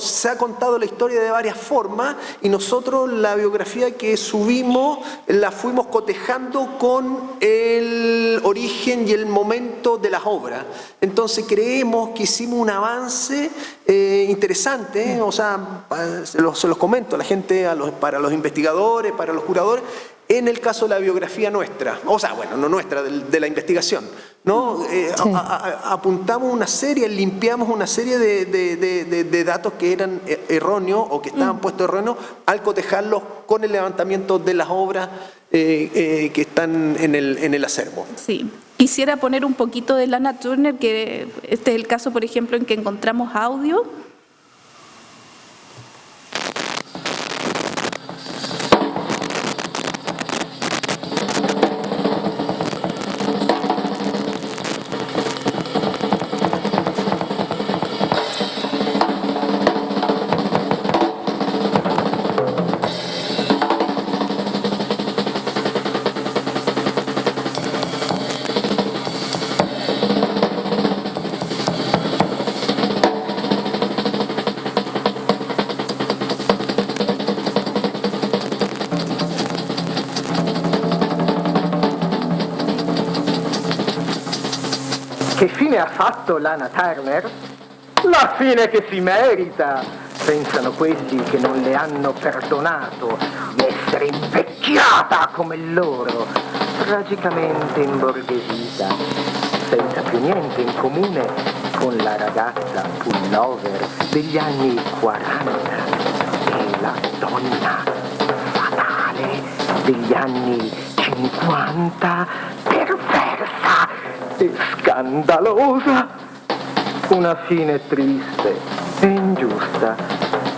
se ha contado la historia de varias formas y nosotros la biografía que subimos la fuimos cotejando con el origen y el momento de las obras. Entonces creemos que hicimos un avance interesante, o sea, se los comento a la gente, para los investigadores, para los curadores, En el caso de la biografía nuestra, o sea, bueno, no nuestra, de la investigación, ¿no? Apuntamos una serie, limpiamos una serie de datos que eran erróneos o que estaban puestos erróneos al cotejarlos con el levantamiento de las obras que están en el acervo. Sí. Quisiera poner un poquito de Lana Turner, que este es el caso, por ejemplo, en que encontramos audio. Che fine ha fatto Lana Turner? La fine che si merita, pensano quelli che non le hanno perdonato di essere invecchiata come loro, tragicamente imborghesita, senza più niente in comune con la ragazza pullover degli anni 40 e la donna fatale degli anni 50, perversa e scandalosa. Una fine triste e ingiusta,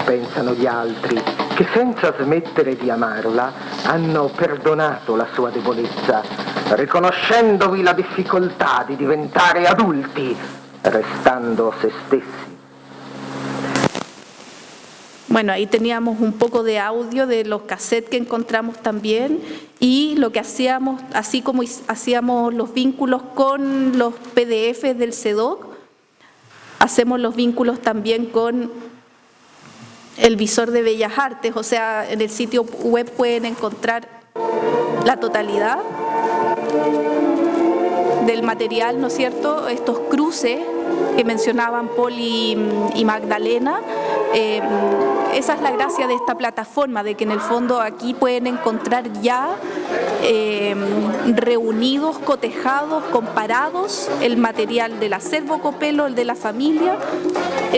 pensano gli altri, che senza smettere di amarla hanno perdonato la sua debolezza, riconoscendovi la difficoltà di diventare adulti, restando se stessi. Bueno, ahí teníamos un poco de audio de los cassettes que encontramos también y lo que hacíamos, así como hacíamos los vínculos con los PDFs del CEDOC, hacemos los vínculos también con el visor de Bellas Artes, o sea, en el sitio web pueden encontrar la totalidad del material, ¿no es cierto? Estos cruces que mencionaban Paul y Magdalena. Esa es la gracia de esta plataforma, de que en el fondo aquí pueden encontrar ya reunidos, cotejados, comparados el material del acervo Copelo, el de la familia,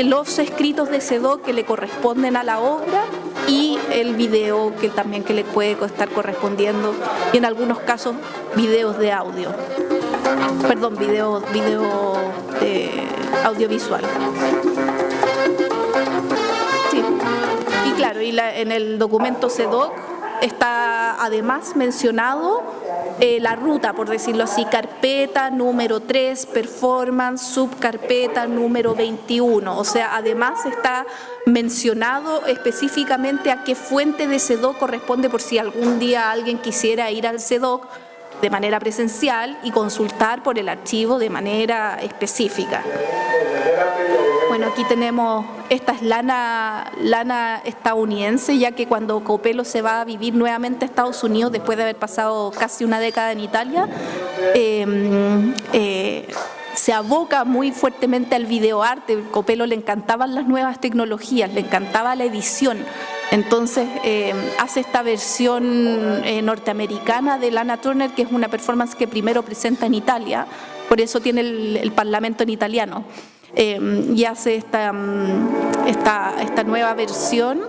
los escritos de CEDOC que le corresponden a la obra y el video que también que le puede estar correspondiendo y en algunos casos videos de audio. Perdón, video audiovisual. Sí. Y claro, en el documento CEDOC está además mencionado la ruta, por decirlo así, carpeta número 3, performance, subcarpeta número 21. O sea, además está mencionado específicamente a qué fuente de CEDOC corresponde por si algún día alguien quisiera ir al CEDOC de manera presencial y consultar por el archivo de manera específica. Bueno, aquí tenemos, esta es lana estadounidense, ya que cuando Copelo se va a vivir nuevamente a Estados Unidos, después de haber pasado casi una década en Italia, se aboca muy fuertemente al videoarte. Copelo le encantaban las nuevas tecnologías, le encantaba la edición. Entonces hace esta versión norteamericana de Lana Turner, que es una performance que primero presenta en Italia, por eso tiene el parlamento en italiano. Y hace esta nueva versión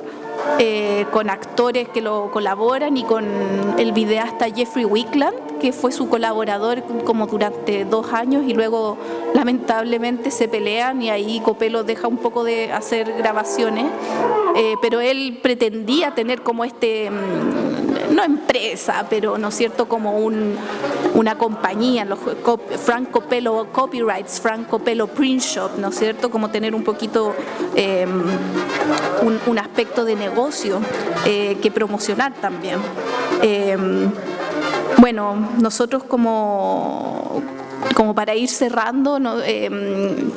con actores que lo colaboran y con el videasta Jeffrey Wickland, que fue su colaborador como durante 2 años y luego lamentablemente se pelean y ahí Copelo deja un poco de hacer grabaciones, pero él pretendía tener como no empresa, pero no es cierto, como una compañía, los Frank Copelo Copyrights, Frank Copelo Print Shop, ¿no es cierto? Como tener un poquito un aspecto de negocio que promocionar también. Bueno, nosotros como para ir cerrando, ¿no?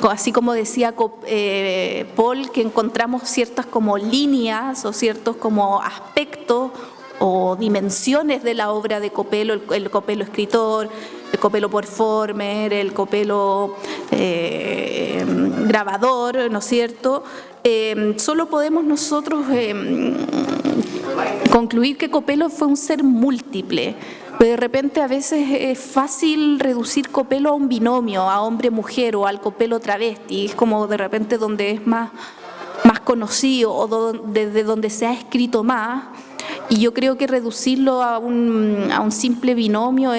Así como decía Paul, que encontramos ciertas como líneas o ciertos como aspectos o dimensiones de la obra de Copelo, el Copelo escritor, el Copelo performer, el Copelo grabador, ¿no es cierto? Solo podemos nosotros concluir que Copelo fue un ser múltiple. Pero de repente a veces es fácil reducir Copelo a un binomio, a hombre-mujer o al Copelo travesti, es como de repente donde es más conocido o desde donde se ha escrito más, y yo creo que reducirlo a un simple binomio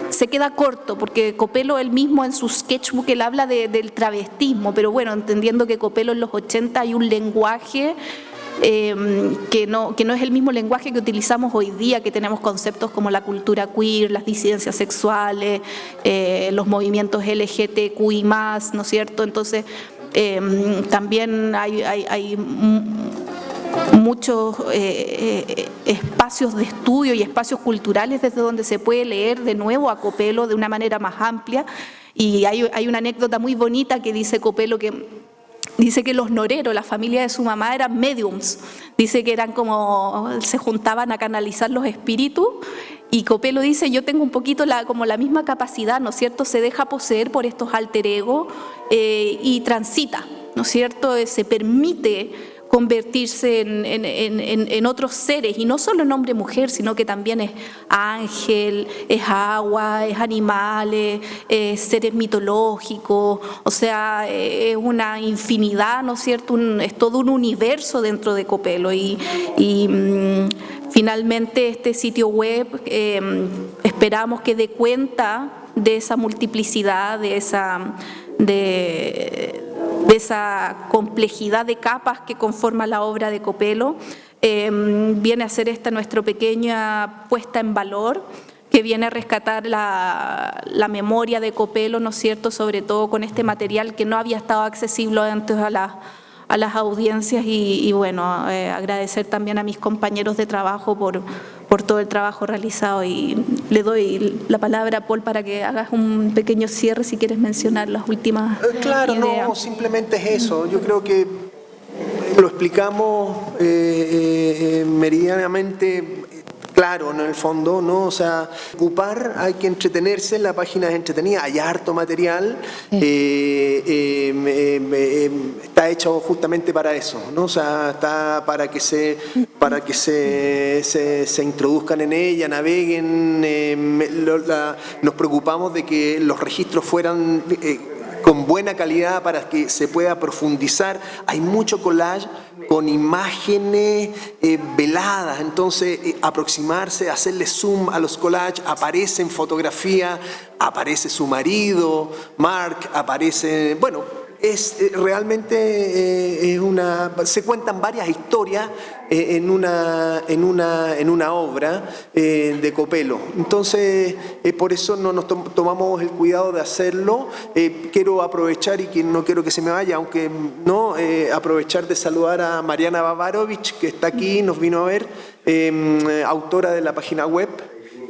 se queda corto, porque Copelo él mismo en su sketchbook él habla del travestismo, pero bueno, entendiendo que Copelo en los 80 hay un lenguaje que no es el mismo lenguaje que utilizamos hoy día, que tenemos conceptos como la cultura queer, las disidencias sexuales, los movimientos LGTQI+, ¿no es cierto? Entonces, también hay muchos espacios de estudio y espacios culturales desde donde se puede leer de nuevo a Copelo de una manera más amplia, y hay una anécdota muy bonita que dice Copelo dice que los noreros, la familia de su mamá, eran mediums. Dice que eran como, se juntaban a canalizar los espíritus, y Copelo dice, yo tengo un poquito como la misma capacidad, ¿no es cierto? Se deja poseer por estos alter ego y transita, ¿no es cierto? Se permite convertirse en otros seres, y no solo en hombre-mujer, sino que también es ángel, es agua, es animales, es seres mitológicos, o sea, es una infinidad, ¿no es cierto? Es todo un universo dentro de Copelo, y finalmente este sitio web esperamos que dé cuenta de esa multiplicidad, de esa complejidad de capas que conforma la obra de Copelo. Viene a ser esta nuestra pequeña puesta en valor, que viene a rescatar la memoria de Copelo, ¿no es cierto?, sobre todo con este material que no había estado accesible antes a las audiencias, y bueno, agradecer también a mis compañeros de trabajo por todo el trabajo realizado, y le doy la palabra a Paul para que hagas un pequeño cierre si quieres mencionar las últimas Claro, ideas. no, simplemente es eso. Yo creo que lo explicamos meridianamente claro, en el fondo, ¿no? O sea, ocupar, hay que entretenerse, la página es entretenida, hay harto material, está hecho justamente para eso, ¿no? O sea, está para que se introduzcan en ella, naveguen, nos preocupamos de que los registros fueran con buena calidad para que se pueda profundizar. Hay mucho collage con imágenes veladas, entonces aproximarse, hacerle zoom a los collages, aparece en fotografía, aparece su marido, Mark, aparece, bueno, realmente se cuentan varias historias en una obra de Copelo. Entonces, por eso no nos tomamos el cuidado de hacerlo. Quiero aprovechar, y que no quiero que se me vaya, aunque no, aprovechar de saludar a Mariana Babarovich, que está aquí, nos vino a ver, autora de la página web,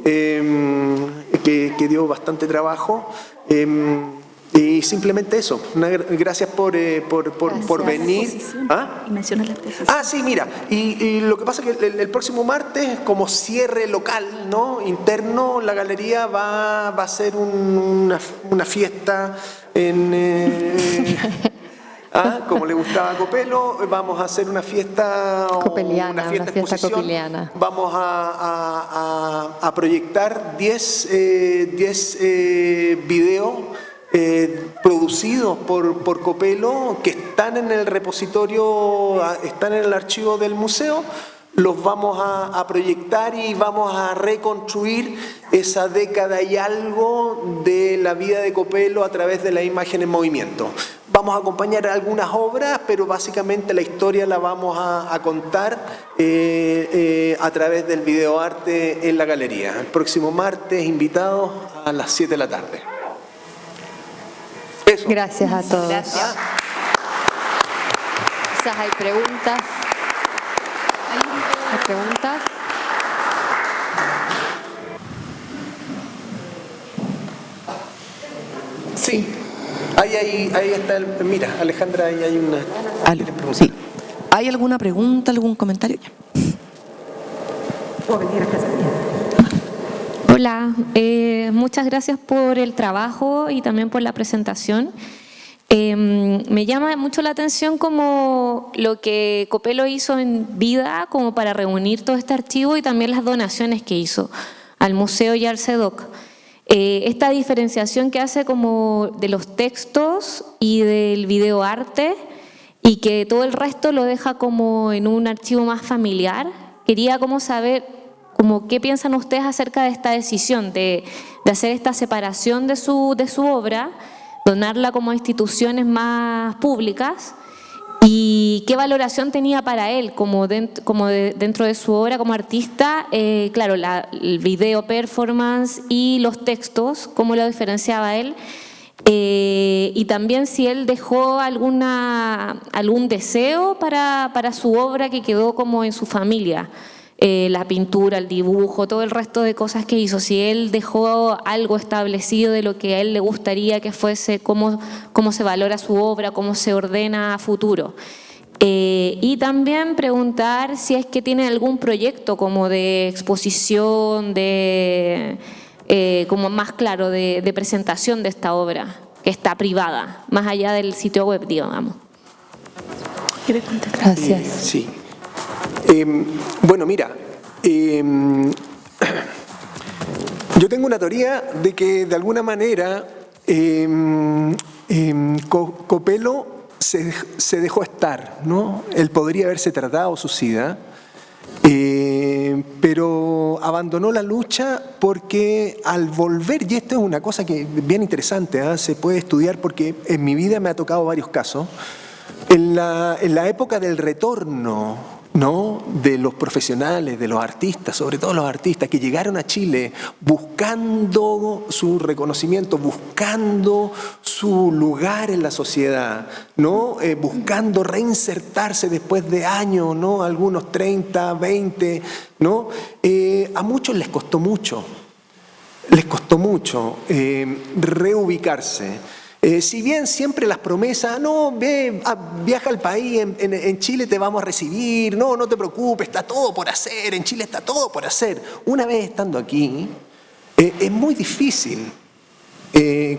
que dio bastante trabajo. Y simplemente eso, gracias por venir. ¿Ah? Y mencionas las tesis. Sí, mira, y lo que pasa es que el próximo martes, como cierre local, ¿no?, interno, la galería va a hacer una fiesta como le gustaba a Copelo, vamos a hacer una fiesta copeliana, una fiesta exposición. copeliana. Vamos a proyectar 10 videos producidos por Copelo, que están en el repositorio, están en el archivo del museo. Los vamos a proyectar y vamos a reconstruir esa década y algo de la vida de Copelo a través de la imagen en movimiento. Vamos a acompañar algunas obras, pero básicamente la historia la vamos a contar a través del videoarte en la galería. El próximo martes, invitados a las 7 de la tarde. Eso. Gracias a todos. Gracias. Quizás hay preguntas. ¿Hay preguntas? Sí. Ahí está mira, Alejandra, ahí hay una. Sí. ¿Hay alguna pregunta, algún comentario? Hola, muchas gracias por el trabajo y también por la presentación. Me llama mucho la atención como lo que Copello hizo en vida como para reunir todo este archivo y también las donaciones que hizo al museo y al CEDOC. Esta diferenciación que hace como de los textos y del videoarte y que todo el resto lo deja como en un archivo más familiar. Quería como saber como qué piensan ustedes acerca de esta decisión de hacer esta separación de su obra, donarla como a instituciones más públicas, y qué valoración tenía para él dentro de su obra como artista, claro, el video performance y los textos, cómo lo diferenciaba él, y también si él dejó algún deseo para su obra que quedó como en su familia. La pintura, el dibujo, todo el resto de cosas que hizo, si él dejó algo establecido de lo que a él le gustaría que fuese, cómo se valora su obra, cómo se ordena a futuro. Y también preguntar si es que tiene algún proyecto como de exposición, como más claro, de presentación de esta obra, que está privada, más allá del sitio web, digamos. Gracias. Sí. Bueno, mira, yo tengo una teoría de que de alguna manera Copello se dejó estar, ¿no? Él podría haberse tratado suicida, pero abandonó la lucha porque al volver, y esto es una cosa que es bien interesante, se puede estudiar porque en mi vida me ha tocado varios casos, en la época del retorno, ¿no?, de los profesionales, de los artistas, sobre todo los artistas que llegaron a Chile buscando su reconocimiento, buscando su lugar en la sociedad, ¿no?, buscando reinsertarse después de años, ¿no?, algunos 30, 20, ¿no? A muchos les costó mucho reubicarse. Si bien siempre las promesas, no, viaja al país, en Chile te vamos a recibir, no te preocupes, está todo por hacer, en Chile está todo por hacer. Una vez estando aquí, es muy difícil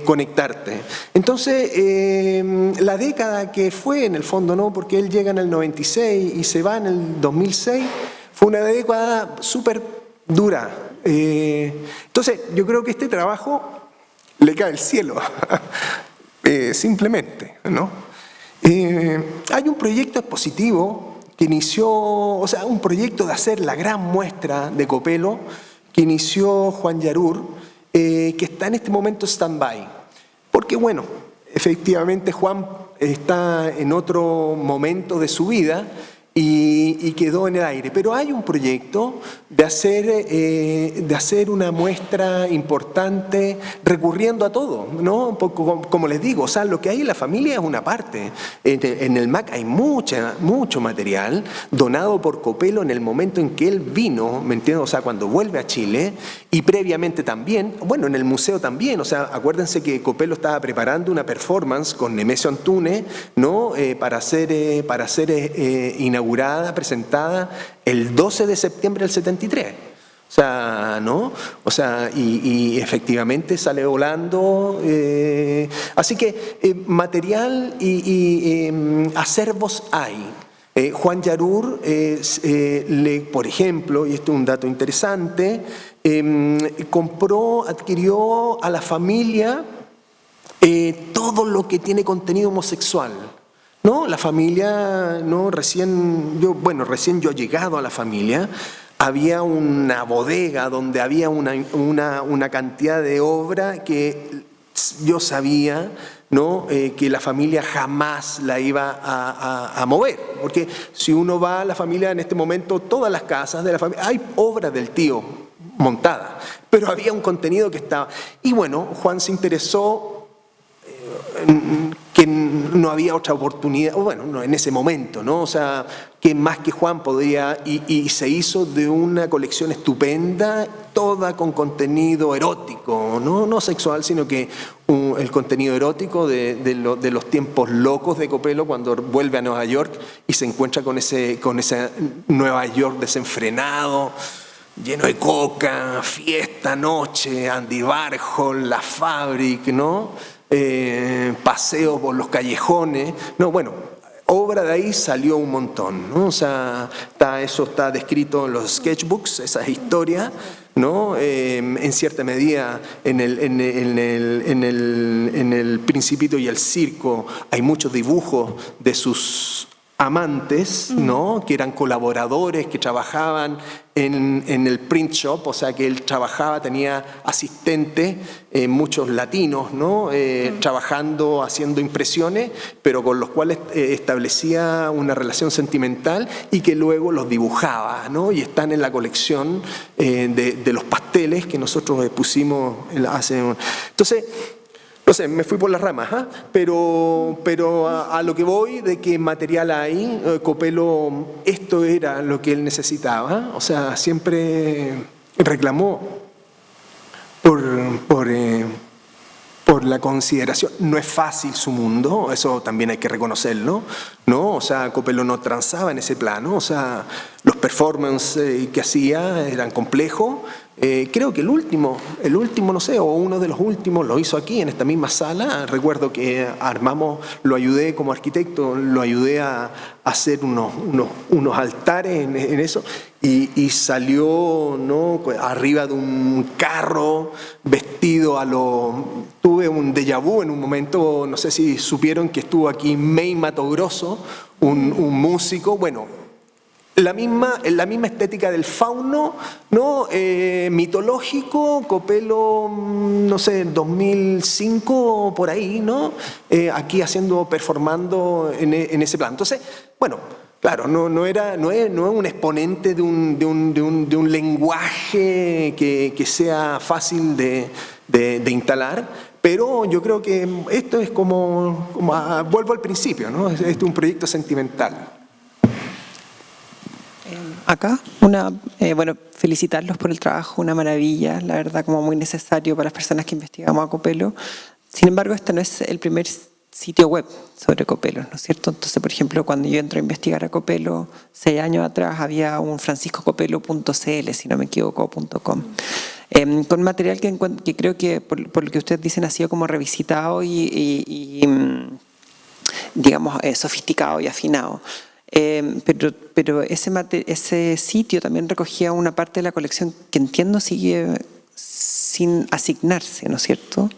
conectarte. Entonces, la década que fue, en el fondo, ¿no?, porque él llega en el 96 y se va en el 2006, fue una década súper dura. Entonces, yo creo que este trabajo le cae el cielo. Simplemente, ¿no? Hay un proyecto expositivo que inició, o sea, un proyecto de hacer la gran muestra de Copello que inició Juan Yarur, que está en este momento stand-by. Porque, bueno, efectivamente Juan está en otro momento de su vida y quedó en el aire. Pero hay un proyecto de hacer una muestra importante recurriendo a todo, ¿no? Como les digo, o sea, lo que hay en la familia es una parte. En el MAC hay mucho material donado por Copello en el momento en que él vino, ¿me entiendes? O sea, cuando vuelve a Chile, y previamente también, bueno, en el museo también, o sea, acuérdense que Copello estaba preparando una performance con Nemesio Antunes, ¿no?, para ser inaugurada, presentada el 12 de septiembre del 73. O sea, ¿no? O sea, y efectivamente sale volando. Así que material y acervos hay. Juan Yarur, por ejemplo, y esto es un dato interesante, adquirió a la familia todo lo que tiene contenido homosexual. No, la familia, no, recién yo llegado a la familia, había una bodega donde había una cantidad de obra que yo sabía, ¿no?, que la familia jamás la iba a mover. Porque si uno va a la familia en este momento, todas las casas de la familia, hay obra del tío montada, pero había un contenido que estaba. Y bueno, Juan se interesó que no había otra oportunidad, bueno, no, en ese momento, ¿no? O sea, que más que Juan podía, y se hizo de una colección estupenda, toda con contenido erótico, no sexual, sino que el contenido erótico de los tiempos locos de Copello cuando vuelve a Nueva York y se encuentra con ese Nueva York desenfrenado, lleno de coca, fiesta, noche, Andy Warhol, la Fabric, ¿no? paseos por los callejones, no, bueno, obra de ahí salió un montón, ¿no? O sea, eso está descrito en los sketchbooks, esas historias, ¿no? En cierta medida en el Principito y el Circo hay muchos dibujos de sus amantes, ¿no? Que eran colaboradores, que trabajaban en el print shop, o sea que él trabajaba, tenía asistentes, muchos latinos, ¿no? Trabajando, haciendo impresiones, pero con los cuales establecía una relación sentimental y que luego los dibujaba, ¿no? Y están en la colección de los pasteles que nosotros pusimos hace... Entonces, no sé, me fui por las ramas, ¿eh? Pero a lo que voy, de que material hay, Copelo, esto era lo que él necesitaba, o sea, siempre reclamó por la consideración. No es fácil su mundo, eso también hay que reconocerlo, ¿no? O sea, Copelo no transaba en ese plano, o sea, los performances que hacía eran complejos. Creo que el último, no sé, o uno de los últimos lo hizo aquí en esta misma sala. Recuerdo que lo ayudé como arquitecto, lo ayudé a hacer unos altares en eso y salió, ¿no? Arriba de un carro vestido tuve un déjà vu en un momento, no sé si supieron que estuvo aquí May Mato Grosso, un músico, bueno, la misma estética del fauno, ¿no? Mitológico, Copelo, no sé, 2005 por ahí, ¿no? Aquí performando en ese plan. Entonces, bueno, claro, no es un exponente de un lenguaje que sea fácil de instalar, pero yo creo que esto es como vuelvo al principio, ¿no? Este es un proyecto sentimental. Acá, bueno, felicitarlos por el trabajo, una maravilla, la verdad, como muy necesario para las personas que investigamos a Copelo. Sin embargo, este no es el primer sitio web sobre Copelo, ¿no es cierto? Entonces, por ejemplo, cuando yo entro a investigar a Copelo, 6 años atrás había un franciscocopelo.cl, si no me equivoco, .com. Con material que creo que, por lo que ustedes dicen, ha sido como revisitado y digamos, sofisticado y afinado. Pero ese sitio también recogía una parte de la colección que entiendo sigue sin asignarse, ¿no es cierto?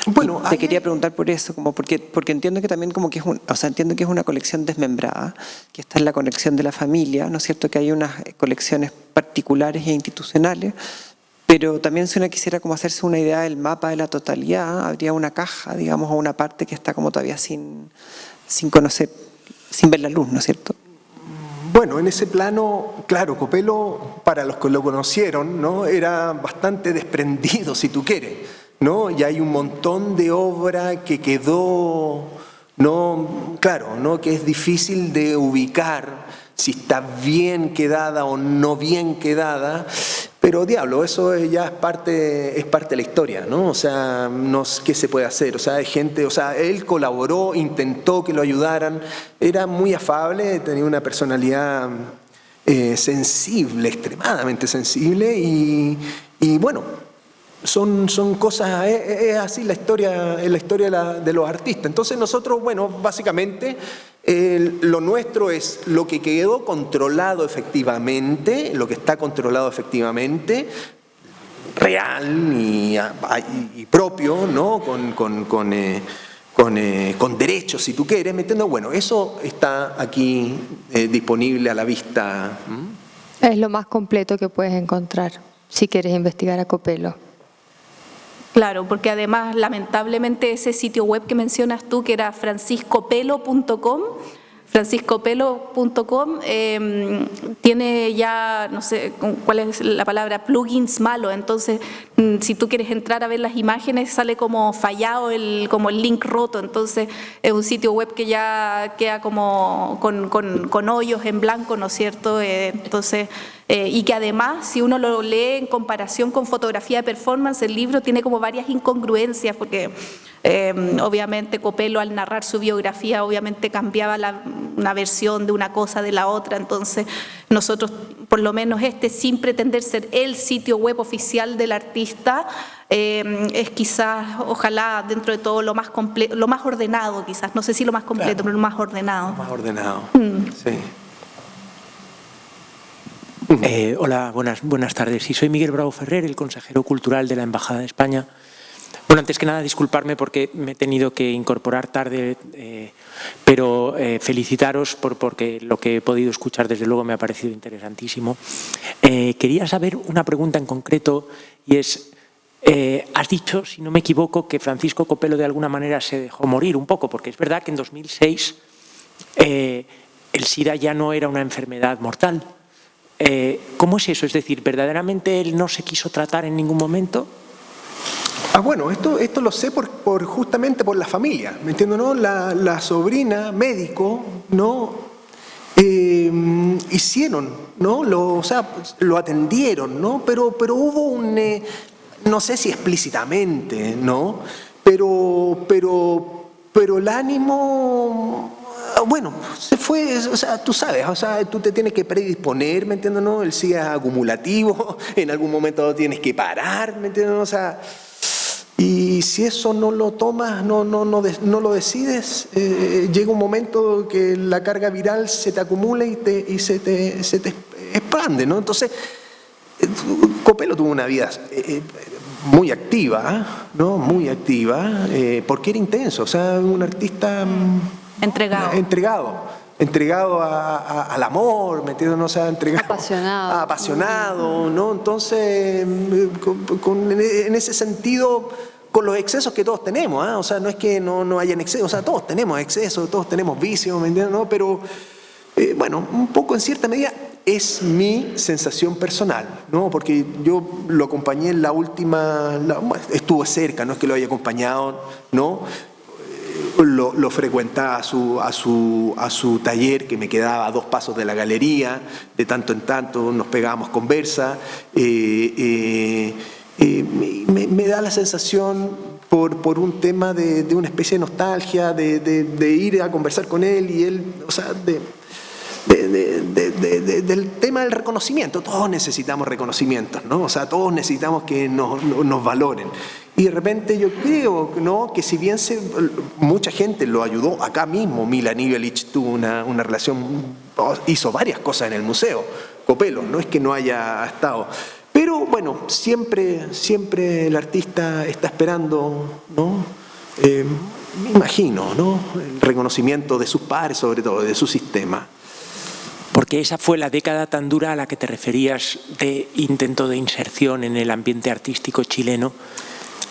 Bueno, te quería preguntar por eso, porque entiendo que también como que entiendo que es una colección desmembrada, que está en la colección de la familia, ¿no es cierto? Que hay unas colecciones particulares e institucionales, pero también si uno quisiera como hacerse una idea del mapa de la totalidad, habría una caja, digamos, o una parte que está como todavía sin conocer, sin ver la luz, ¿no es cierto? Bueno, en ese plano, claro, Copelo, para los que lo conocieron, ¿no? Era bastante desprendido, si tú quieres, ¿no? Y hay un montón de obra que quedó, ¿no? Claro, ¿no? Que es difícil de ubicar si está bien quedada o no bien quedada, pero diablo, eso ya es parte de la historia, ¿no? O sea, ¿qué se puede hacer? O sea, hay gente, o sea, él colaboró, intentó que lo ayudaran, era muy afable, tenía una personalidad sensible, extremadamente sensible y bueno, son cosas, es así la historia de los artistas. Entonces nosotros, bueno, básicamente lo nuestro es lo que quedó controlado efectivamente, lo que está controlado efectivamente, real y propio, ¿no? Con derechos, si tú quieres, metiendo, bueno, eso está aquí disponible a la vista. Es lo más completo que puedes encontrar si quieres investigar a Copelo. Claro, porque además, lamentablemente, ese sitio web que mencionas tú, que era franciscopelo.com, tiene ya, no sé cuál es la palabra, plugins malos. Entonces, si tú quieres entrar a ver las imágenes, sale como fallado, como el link roto. Entonces, es un sitio web que ya queda como con hoyos en blanco, ¿no es cierto? Entonces, y que además, si uno lo lee en comparación con fotografía de performance, el libro tiene como varias incongruencias, porque obviamente Copello, al narrar su biografía, obviamente cambiaba una versión de una cosa de la otra. Entonces nosotros, por lo menos sin pretender ser el sitio web oficial del artista, es quizás, ojalá, dentro de todo lo más ordenado, quizás, no sé si lo más completo, Claro. pero lo más ordenado. Más ordenado. Sí. Hola, buenas tardes. Sí, soy Miguel Bravo Ferrer, el consejero cultural de la Embajada de España. Bueno, antes que nada, disculparme porque me he tenido que incorporar tarde, pero felicitaros porque lo que he podido escuchar desde luego me ha parecido interesantísimo. Quería saber una pregunta en concreto, y es, has dicho, si no me equivoco, que Francisco Copello de alguna manera se dejó morir un poco, porque es verdad que en 2006 el SIDA ya no era una enfermedad mortal. ¿Cómo es eso? Es decir, ¿verdaderamente él no se quiso tratar en ningún momento? Bueno, esto lo sé justamente por la familia, ¿me entiendes? ¿No? La sobrina, médico, ¿no? Hicieron, ¿no? O sea, lo atendieron, ¿no? Pero hubo no sé si explícitamente, ¿no? Pero el ánimo, bueno, se fue, o sea, tú sabes, o sea, tú te tienes que predisponer, ¿me entiendes? ¿No? El SIDA es acumulativo, en algún momento tienes que parar, ¿me entiendes? O sea, y si eso no lo tomas, no lo decides, llega un momento que la carga viral se te acumula y se te expande, ¿no? Entonces, Copello tuvo una vida muy activa, ¿no? Muy activa, porque era intenso, o sea, un artista entregado al amor, ¿me entiendes? No, o sea, apasionado, ¿no? Entonces, en ese sentido, con los excesos que todos tenemos, o sea, no es que no hayan excesos, o sea, todos tenemos excesos, todos tenemos vicios, ¿me entiendes? ¿No? Pero, bueno, un poco en cierta medida es mi sensación personal, ¿no? Porque yo lo acompañé en la última, estuvo cerca, no es que lo haya acompañado, ¿no? Lo frecuentaba a su taller, que me quedaba a 2 pasos de la galería, de tanto en tanto nos pegábamos conversa. Me da la sensación, por un tema de una especie de nostalgia, de ir a conversar con él, y él, o sea, del tema del reconocimiento. Todos necesitamos reconocimientos, ¿no? O sea, todos necesitamos que nos valoren. Y de repente yo creo, ¿no?, que si bien mucha gente lo ayudó, acá mismo Milan Ivelic tuvo una relación, hizo varias cosas en el museo, Copello, no es que no haya estado. Pero bueno, siempre el artista está esperando, ¿no? Me imagino, ¿no?, el reconocimiento de sus pares, sobre todo, de su sistema. Porque esa fue la década tan dura a la que te referías, de intento de inserción en el ambiente artístico chileno.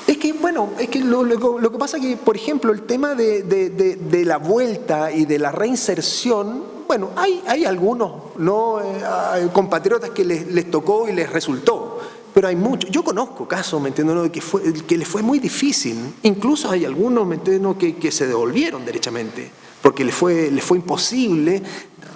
Es que, bueno, lo que pasa es que, por ejemplo, el tema de la vuelta y de la reinserción, bueno, hay algunos, ¿no?, compatriotas que les tocó y les resultó, pero hay muchos. Yo conozco casos, ¿me entiendes?, ¿no?, que les fue muy difícil. Incluso hay algunos, ¿me entiendes?, ¿no?, que se devolvieron derechamente, porque les fue imposible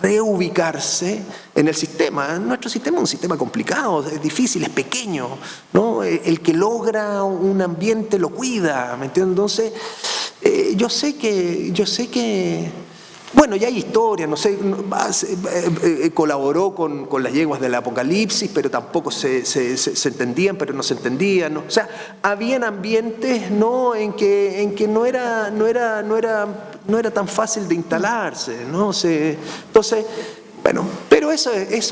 reubicarse en el sistema. Nuestro sistema es un sistema complicado, es difícil, es pequeño, ¿no? El que logra un ambiente lo cuida, ¿me entiendes? Entonces, yo sé que, bueno, ya hay historia, no sé, colaboró con las yeguas del Apocalipsis, pero tampoco se entendían, pero no se entendían, ¿no? O sea, habían ambientes, ¿no?, en que no era tan fácil de instalarse, ¿no? Entonces, bueno, pero eso es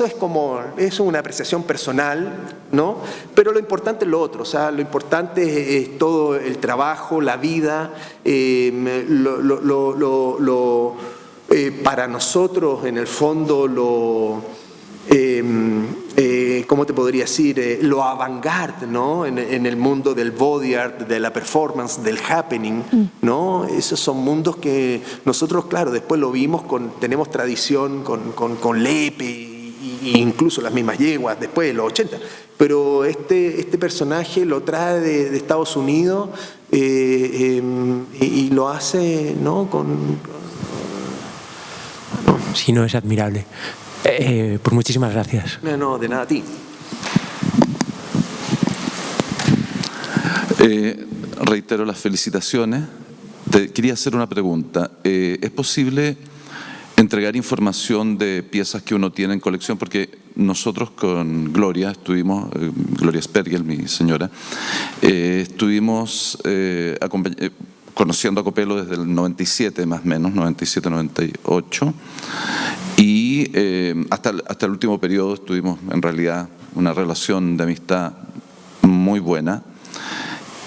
una apreciación personal, ¿no? Pero lo importante es lo otro, o sea, lo importante es todo el trabajo, la vida, para nosotros, en el fondo, ¿cómo te podría decir? Lo avant-garde, ¿no?, en el mundo del body art, de la performance, del happening, ¿no? Esos son mundos que nosotros, claro, después lo vimos, tenemos tradición con Lepe, e incluso las mismas yeguas, después de los 80. Pero este personaje lo trae de Estados Unidos, y lo hace, ¿no?, Si no, es admirable. Pues muchísimas gracias. No, de nada a ti. Reitero las felicitaciones. Quería hacer una pregunta. ¿Es posible entregar información de piezas que uno tiene en colección? Porque nosotros con Gloria estuvimos, Gloria Spergel, mi señora, estuvimos conociendo a Copelo desde el 97 más o menos, 97-98, y hasta el último periodo tuvimos en realidad una relación de amistad muy buena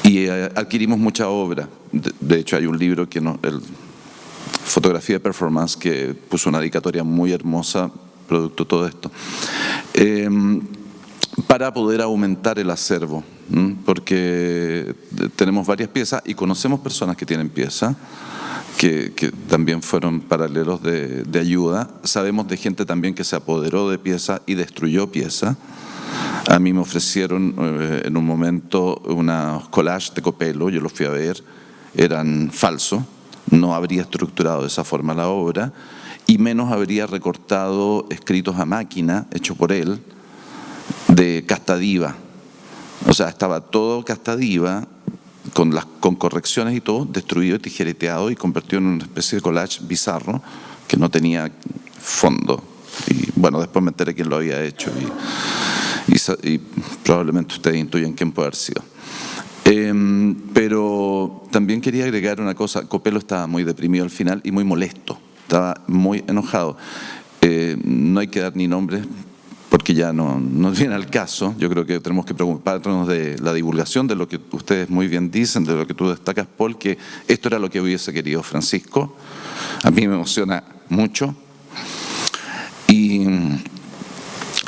y adquirimos mucha obra. De hecho hay un libro que Fotografía de Performance, que puso una dedicatoria muy hermosa producto de todo esto, para poder aumentar el acervo, porque tenemos varias piezas y conocemos personas que tienen piezas que también fueron paralelos de ayuda. Sabemos de gente también que se apoderó de piezas y destruyó piezas. A mí me ofrecieron en un momento unos collages de Copelo, yo los fui a ver, eran falsos, no habría estructurado de esa forma la obra y menos habría recortado escritos a máquina, hechos por él, de Castadiva. O sea, estaba todo Castadiva, con correcciones y todo, destruido y tijereteado y convertido en una especie de collage bizarro que no tenía fondo. Y bueno, después me enteré quién lo había hecho y probablemente ustedes intuyen quién puede haber sido. Pero también quería agregar una cosa. Copelo estaba muy deprimido al final y muy molesto, estaba muy enojado. No hay que dar ni nombres porque ya no viene al caso. Yo creo que tenemos que preocuparnos de la divulgación, de lo que ustedes muy bien dicen, de lo que tú destacas, Paul, que esto era lo que hubiese querido Francisco. A mí me emociona mucho.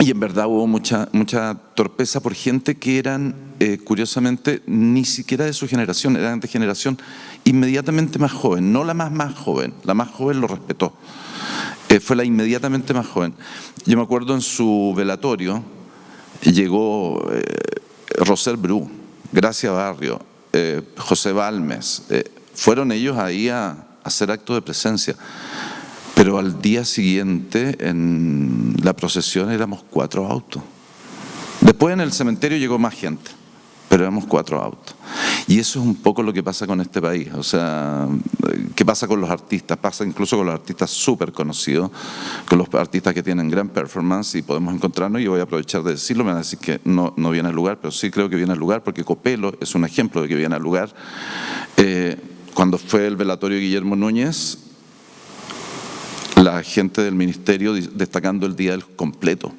Y en verdad hubo mucha torpeza por gente que eran, curiosamente, ni siquiera de su generación, eran de generación inmediatamente más joven, no la más joven, la más joven lo respetó, fue la inmediatamente más joven. Yo me acuerdo en su velatorio, llegó Roser Bru, Gracia Barrio, José Balmes, fueron ellos ahí a hacer acto de presencia. Pero al día siguiente, en la procesión, éramos 4 autos. Después en el cementerio llegó más gente, pero éramos 4 autos. Y eso es un poco lo que pasa con este país. O sea, ¿qué pasa con los artistas? Pasa incluso con los artistas súper conocidos, con los artistas que tienen gran performance y podemos encontrarnos, y voy a aprovechar de decirlo, me van a decir que no viene al lugar, pero sí creo que viene al lugar, porque Copelo es un ejemplo de que viene al lugar. Cuando fue el velatorio de Guillermo Núñez, la gente del ministerio destacando el día del completo.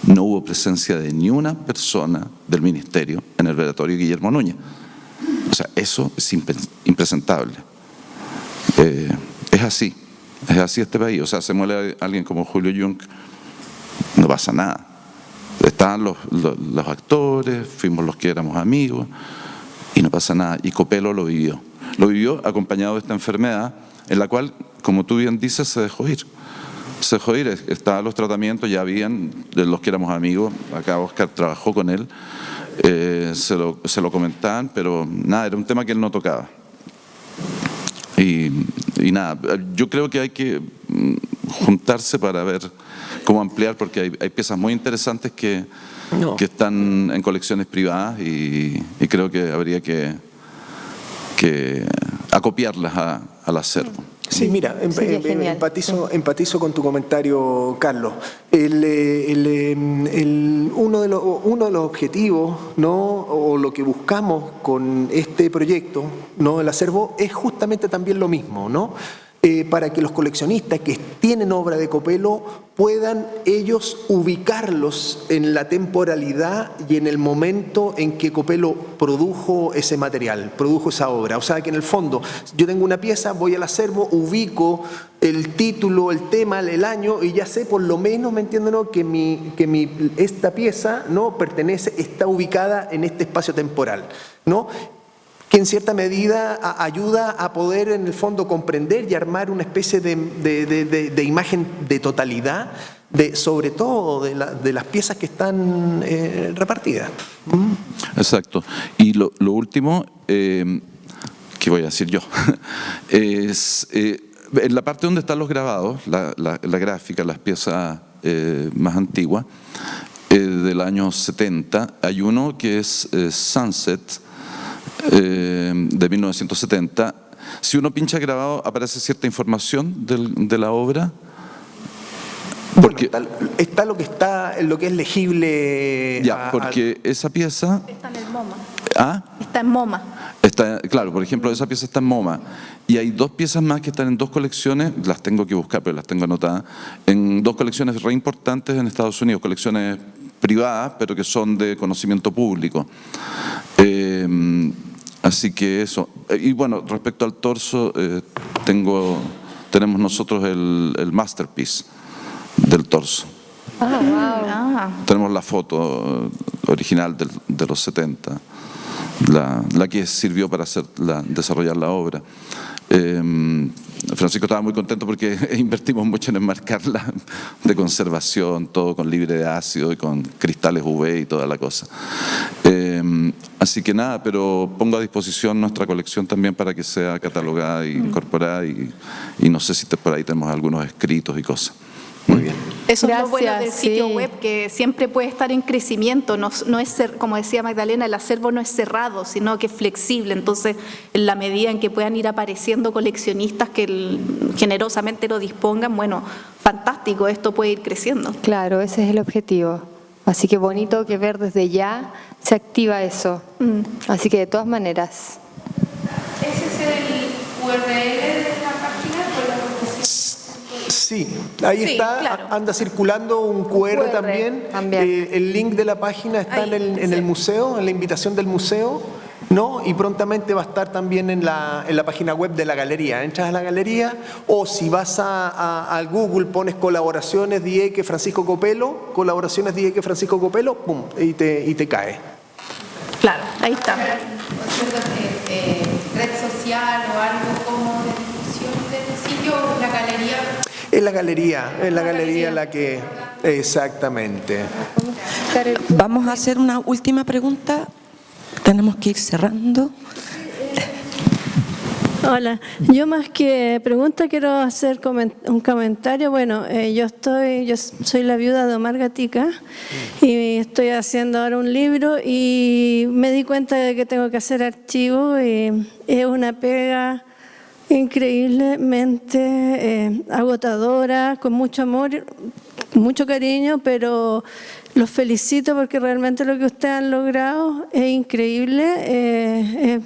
No hubo presencia de ni una persona del ministerio en el velatorio de Guillermo Núñez. O sea, eso es impresentable. Es así este país. O sea, se muere alguien como Julio Jung, no pasa nada. Estaban los actores, fuimos los que éramos amigos, y no pasa nada. Y Copelo lo vivió. Lo vivió acompañado de esta enfermedad, en la cual, como tú bien dices, se dejó ir. Se dejó ir, estaban los tratamientos, ya habían, de los que éramos amigos, acá Oscar trabajó con él, se lo comentaban, pero nada, era un tema que él no tocaba. Y nada, yo creo que hay que juntarse para ver cómo ampliar, porque hay piezas muy interesantes que están en colecciones privadas y creo que habría que acopiarlas al acervo. Sí, mira, empatizo con tu comentario, Carlos. Uno de los objetivos, ¿no?, o lo que buscamos con este proyecto, ¿no?, el acervo, es justamente también lo mismo, ¿no? Para que los coleccionistas que tienen obra de Copelo puedan ellos ubicarlos en la temporalidad y en el momento en que Copelo produjo ese material, produjo esa obra. O sea que en el fondo, yo tengo una pieza, voy al acervo, ubico el título, el tema, el año, y ya sé por lo menos, ¿me entienden?, ¿no?, que esta pieza, ¿no?, está ubicada en este espacio temporal, ¿no?, que en cierta medida ayuda a poder en el fondo comprender y armar una especie de imagen de totalidad, sobre todo de las piezas que están repartidas. Exacto. Y lo último, que voy a decir yo, es en la parte donde están los grabados, la gráfica, las piezas más antigua, del año 70. Hay uno que es Sunset, de 1970. Si uno pincha grabado, aparece cierta información de la obra. Porque, bueno, está lo que es legible. Ya, porque esa pieza... Está en el MoMA. ¿Ah? Está en MoMA. Claro, por ejemplo, esa pieza está en MoMA. Y hay 2 piezas más que están en 2 colecciones, las tengo que buscar, pero las tengo anotadas, en 2 colecciones re importantes en Estados Unidos, colecciones privadas, pero que son de conocimiento público. Así que eso. Y bueno, respecto al torso, tenemos nosotros el masterpiece del torso. Tenemos la foto original de los 70, la que sirvió para desarrollar la obra. Francisco estaba muy contento porque invertimos mucho en enmarcarla de conservación, todo con libre de ácido y con cristales UV y toda la cosa. Así que nada, pero pongo a disposición nuestra colección también para que sea catalogada e incorporada y no sé si por ahí tenemos algunos escritos y cosas. Muy bien. Eso es lo bueno del Gracias, sitio sí. web, que siempre puede estar en crecimiento, no es, como decía Magdalena, el acervo no es cerrado, sino que es flexible. Entonces, en la medida en que puedan ir apareciendo coleccionistas que generosamente lo dispongan, bueno, fantástico, esto puede ir creciendo. Claro, ese es el objetivo. Así que bonito que ver desde ya se activa eso. Así que de todas maneras. ¿Ese es el URL de la página? Sí, ahí Sí, está, claro. anda circulando un QR también. también. El link de la página está Ahí, en el museo, en la invitación del museo, ¿no? Y prontamente va a estar también en la página web de la galería. Entras a la galería o si vas al Google, pones colaboraciones Dieque Francisco Copelo, colaboraciones Dieque Francisco Copelo, pum, y te cae. Claro, ahí está. ¿Red social o algo como de difusión del sitio o la galería? Es la galería la que... Exactamente. Vamos a hacer una última pregunta. Tenemos que ir cerrando. Hola, yo más que pregunta quiero hacer un comentario. Bueno, yo soy la viuda de Omar Gatica y estoy haciendo ahora un libro y me di cuenta de que tengo que hacer archivo y es una pega increíblemente agotadora, con mucho amor, mucho cariño, pero los felicito porque realmente lo que ustedes han logrado es increíble, es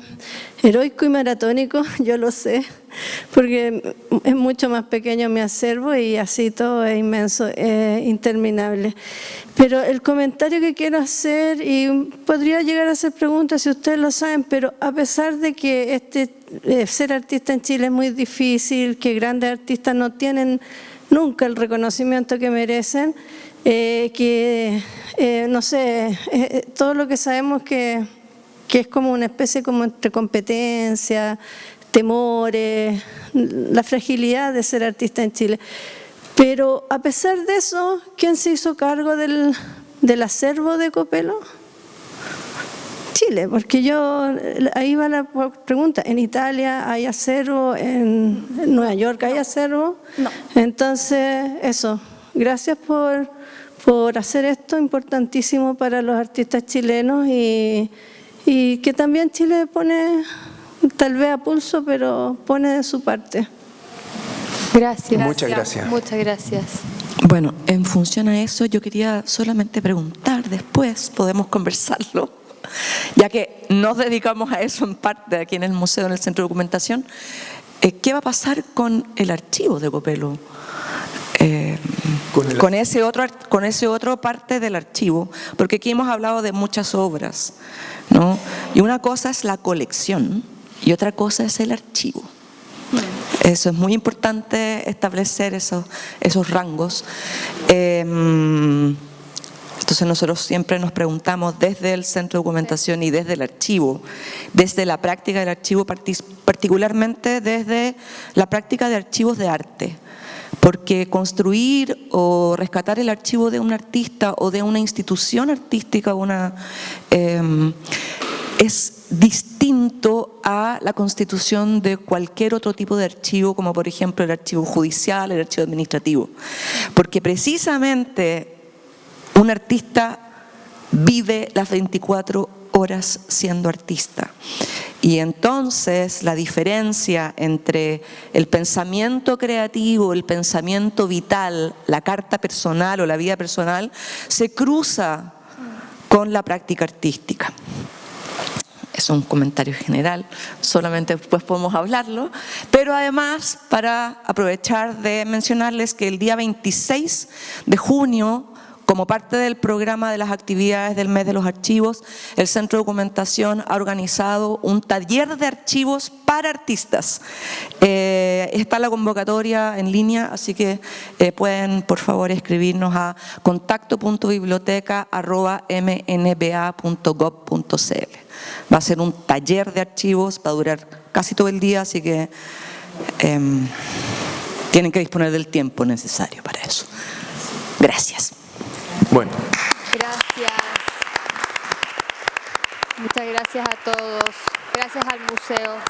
heroico y maratónico, yo lo sé, porque es mucho más pequeño mi acervo y así todo es inmenso, interminable. Pero el comentario que quiero hacer, y podría llegar a hacer preguntas si ustedes lo saben, pero a pesar de que ser artista en Chile es muy difícil, que grandes artistas no tienen nunca el reconocimiento que merecen, no sé, todo lo que sabemos que es como una especie como entre competencia, temores, la fragilidad de ser artista en Chile. Pero a pesar de eso, ¿quién se hizo cargo del acervo de Copelo? Chile, porque ahí va la pregunta, en Italia hay acervo, en Nueva York hay acervo. No. Entonces, eso, gracias por hacer esto importantísimo para los artistas chilenos y que también Chile pone, tal vez a pulso, pero pone de su parte. Gracias. Muchas gracias. Muchas gracias. Bueno, en función a eso, yo quería solamente preguntar, después podemos conversarlo, ya que nos dedicamos a eso en parte aquí en el museo, en el Centro de Documentación. ¿Qué va a pasar con el archivo de Copelo? Con ese otro parte del archivo, porque aquí hemos hablado de muchas obras, ¿no? Y una cosa es la colección y otra cosa es el archivo. Eso es muy importante, establecer esos rangos. Entonces nosotros siempre nos preguntamos desde el Centro de Documentación y desde el archivo, desde la práctica del archivo, particularmente desde la práctica de archivos de arte. Porque construir o rescatar el archivo de un artista o de una institución artística es distinto a la constitución de cualquier otro tipo de archivo, como por ejemplo el archivo judicial, el archivo administrativo. Porque precisamente un artista vive las 24 horas siendo artista. Y entonces la diferencia entre el pensamiento creativo, el pensamiento vital, la carta personal o la vida personal, se cruza con la práctica artística. Es un comentario general, solamente después podemos hablarlo, pero además para aprovechar de mencionarles que el día 26 de junio, como parte del programa de las actividades del mes de los archivos, el Centro de Documentación ha organizado un taller de archivos para artistas. Está la convocatoria en línea, así que pueden por favor escribirnos a contacto.biblioteca@mnba.gov.cl. Va a ser un taller de archivos, va a durar casi todo el día, así que tienen que disponer del tiempo necesario para eso. Gracias. Bueno. Gracias. Muchas gracias a todos. Gracias al museo.